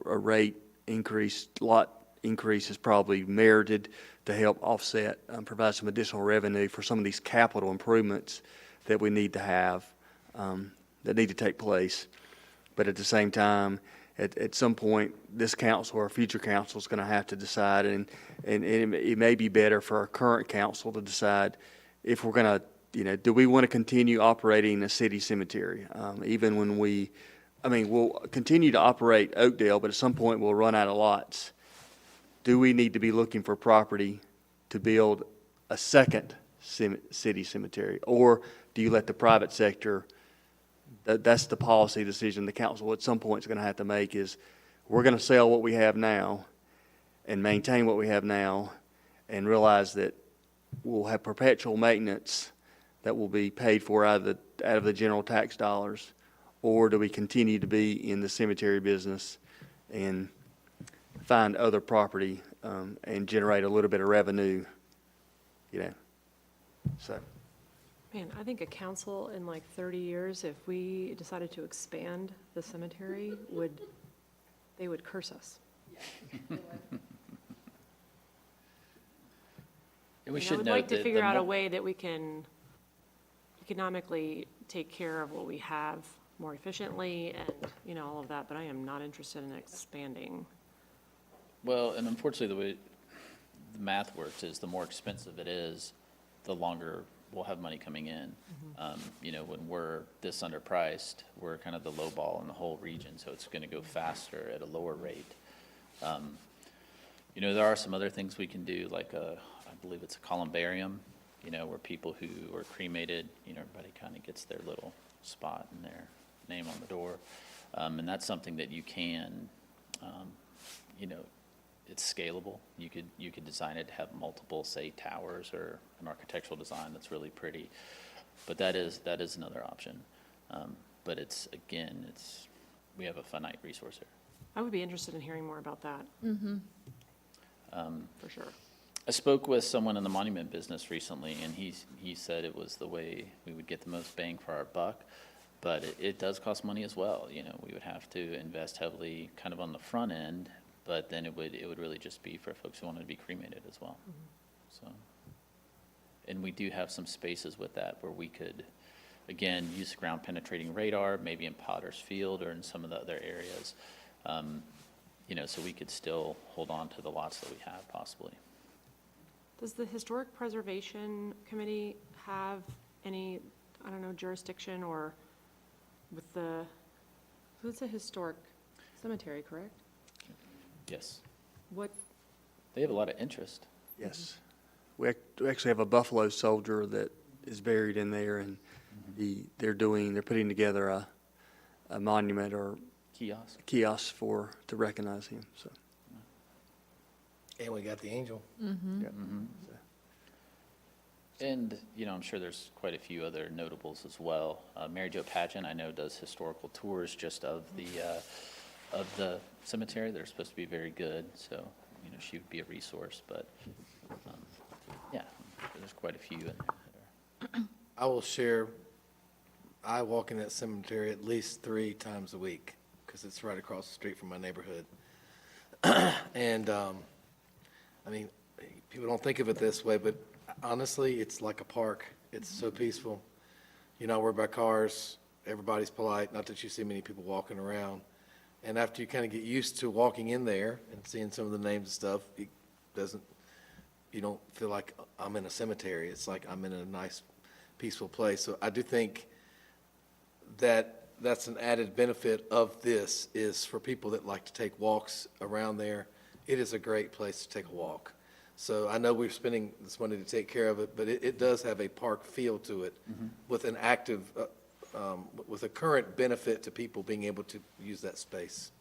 lot increase is probably merited to help offset, provide some additional revenue for some of these capital improvements that we need to have, that need to take place. But at the same time, at some point, this council or future council is going to have to decide, and it may be better for our current council to decide if we're going to, do we want to continue operating a city cemetery? Even when we'll continue to operate Oakdale, but at some point we'll run out of lots. Do we need to be looking for property to build a second city cemetery? Or do you let the private sector? That's the policy decision the council at some point is going to have to make, is we're going to sell what we have now and maintain what we have now, and realize that we'll have perpetual maintenance that will be paid for out of the general tax dollars. Or do we continue to be in the cemetery business and find other property and generate a little bit of revenue, so. Man, I think a council in like 30 years, if we decided to expand the cemetery, they would curse us. And we I should would note like to that figure out a way that we can economically take care of what we have more efficiently and, all of that, but I am not interested in expanding. Well, and unfortunately, the way the math works is the more expensive it is, the longer we'll have money coming in. When we're this underpriced, we're kind of the low ball in the whole region, so it's going to go faster at a lower rate. There are some other things we can do, like I believe it's a columbarium, where people who are cremated, everybody kind of gets their little spot and their name on the door. And that's something that you can, it's scalable. You could design it to have multiple, say, towers, or an architectural design that's really pretty. But that is another option. But we have a finite resource here. I would be interested in hearing more about that. For sure. I spoke with someone in the monument business recently, and he said it was the way we would get the most bang for our buck. But it does cost money as well. We would have to invest heavily kind of on the front end, but then it would really just be for folks who wanted to be cremated as well. So, and we do have some spaces with that where we could, again, use ground penetrating radar, maybe in Potter's Field or in some of the other areas. So we could still hold on to the lots that we have possibly. Does the Historic Preservation Committee have any, jurisdiction or who's the historic cemetery, correct? Yes. What, They have a lot of interest. Yes. We actually have a Buffalo soldier that is buried in there, and they're putting together a monument or kiosk to recognize him, so. And we got the angel. Yeah. And, I'm sure there's quite a few other notables as well. Mary Jo Pageant, I know, does historical tours just of the cemetery. They're supposed to be very good, so, she would be a resource. But, there's quite a few in there. I will share, I walk in that cemetery at least 3 times a week, because it's right across the street from my neighborhood. And, people don't think of it this way, but honestly, it's like a park. It's so peaceful. You're not worried about cars. Everybody's polite, not that you see many people walking around. And after you kind of get used to walking in there and seeing some of the names and stuff, you don't feel like I'm in a cemetery. It's like I'm in a nice, peaceful place. So I do think that's an added benefit of this, is for people that like to take walks around there. It is a great place to take a walk. So I know we're spending this money to take care of it, but it does have a park feel to it with an active, with a current benefit to people being able to use that space.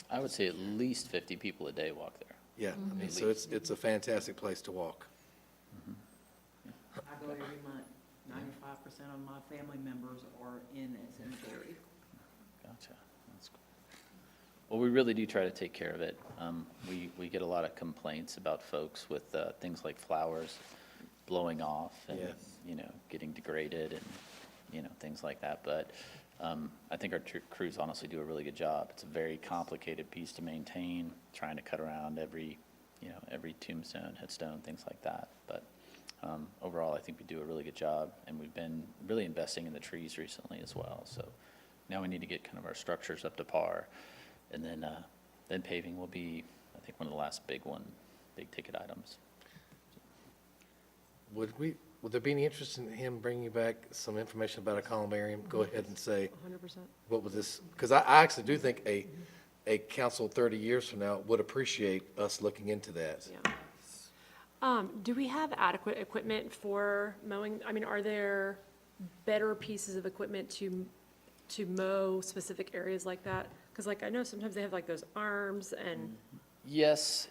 I would say at least 50 people a day walk there. Yeah, I mean, so it's a fantastic place to walk. I go every month. 95% of my family members are in that cemetery. Gotcha. That's cool. Well, we really do try to take care of it. We get a lot of complaints about folks with things like flowers blowing off and, Yes. getting degraded and, things like that. But I think our crews honestly do a really good job. It's a very complicated piece to maintain, trying to cut around every tombstone, headstone, things like that. But overall, I think we do a really good job, and we've been really investing in the trees recently as well. So now we need to get kind of our structures up to par, and then paving will be, I think, one of the last big ticket items. Would there be any interest in him bringing back some information about a columbarium? Go ahead and say, 100%. what was this? Because I actually do think a council 30 years from now would appreciate us looking into that. Yeah. Do we have adequate equipment for mowing? I mean, are there better pieces of equipment to mow specific areas like that? Because I know sometimes they have those arms and, Yes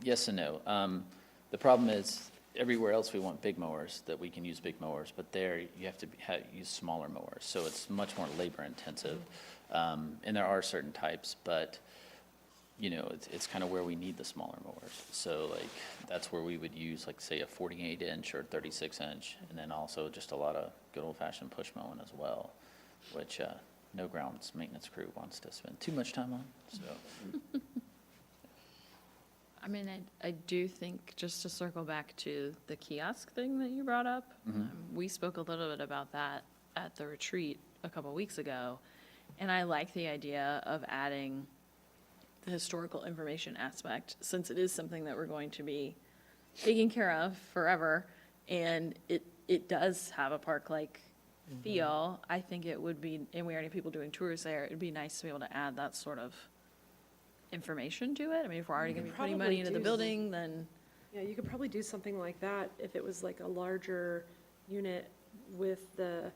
and no. The problem is, everywhere else we want big mowers, that we can use big mowers, but there you have to use smaller mowers, so it's much more labor intensive. And there are certain types, but it's kind of where we need the smaller mowers. So that's where we would use say a 48-inch or 36-inch, and then also just a lot of good old-fashioned push mowing as well, which no grounds maintenance crew wants to spend too much time on. So I mean, I do think, just to circle back to the kiosk thing that you brought up, we spoke a little bit about that at the retreat a couple weeks ago, and I like the idea of adding the historical information aspect, since it is something that we're going to be taking care of forever, and it does have a park-like feel. I think it would be, and we already have people doing tours there, it'd be nice to be able to add that sort of information to it. I mean, if we're already gonna be putting money into the building, then. yeah, you could probably do something like that if it was a larger unit with the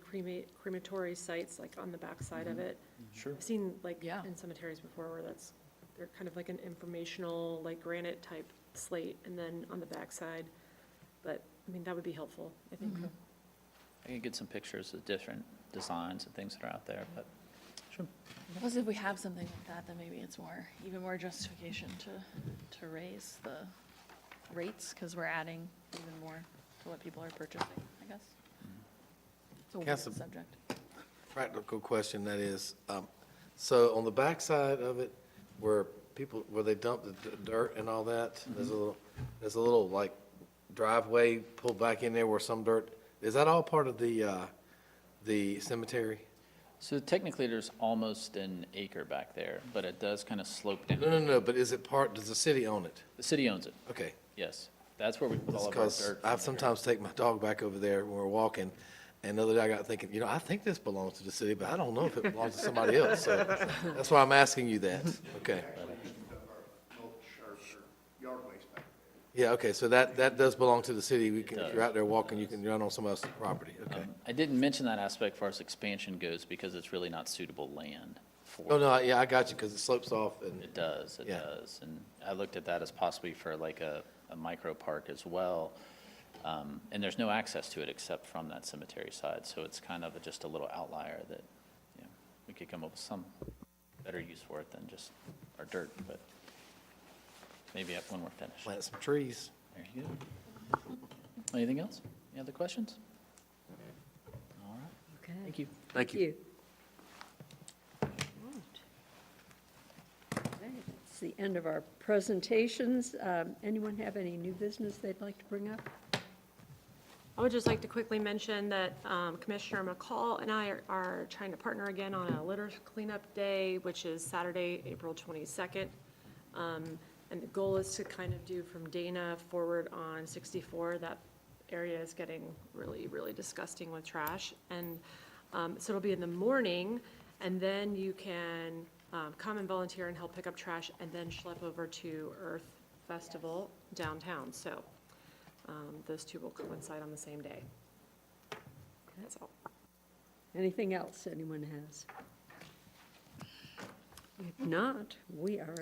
crematory sites on the backside of it. Sure. I've seen Yeah. in cemeteries before where they're kind of an informational granite type slate and then on the backside. But I mean, that would be helpful, I think. I can get some pictures of different designs and things that are out there, but sure. Plus, if we have something like that, then maybe it's even more justification to raise the rates, because we're adding even more to what people are purchasing, I guess. It's a weird Council- subject. Practical question, that is, so on the backside of it, where they dump the dirt and all that, there's a little driveway pulled back in there where some dirt, is that all part of the cemetery? So technically, there's almost an acre back there, but it does kind of slope down. No, but is it does the city own it? The city owns it, Okay. yes. That's where we put all of our Because dirt. I sometimes take my dog back over there when we're walking, and the other day I got thinking, I think this belongs to the city, but I don't know if it belongs to somebody else, so that's why I'm asking you that. Okay. Yard waste back Yeah, okay, so that does belong to the city. If you're out there walking, you can run on someone else's property, okay? I didn't mention that aspect as far as expansion goes, because it's really not suitable land for. Oh, no, yeah, I got you, because it slopes off and, It does. Yeah. And I looked at that as possibly for a micro park as well. And there's no access to it except from that cemetery side, so it's kind of just a little outlier that, we could come up with some better use for it than just our dirt, but maybe when we're finished. plant some trees. There you go. Anything else? Any other questions? All right. Okay. Thank you. Thank you. Okay, let's the end of our presentations. Anyone have any new business they'd like to bring up? I would just like to quickly mention that Commissioner McCall and I are trying to partner again on a litter cleanup day, which is Saturday, April 22nd. And the goal is to kind of do from Dana forward on 64. That area is getting really, really disgusting with trash. And so it'll be in the morning, and then you can come and volunteer and help pick up trash, and then schlep over to Earth Festival downtown. So those two will coincide on the same day. That's all. Anything else anyone has? If not, we are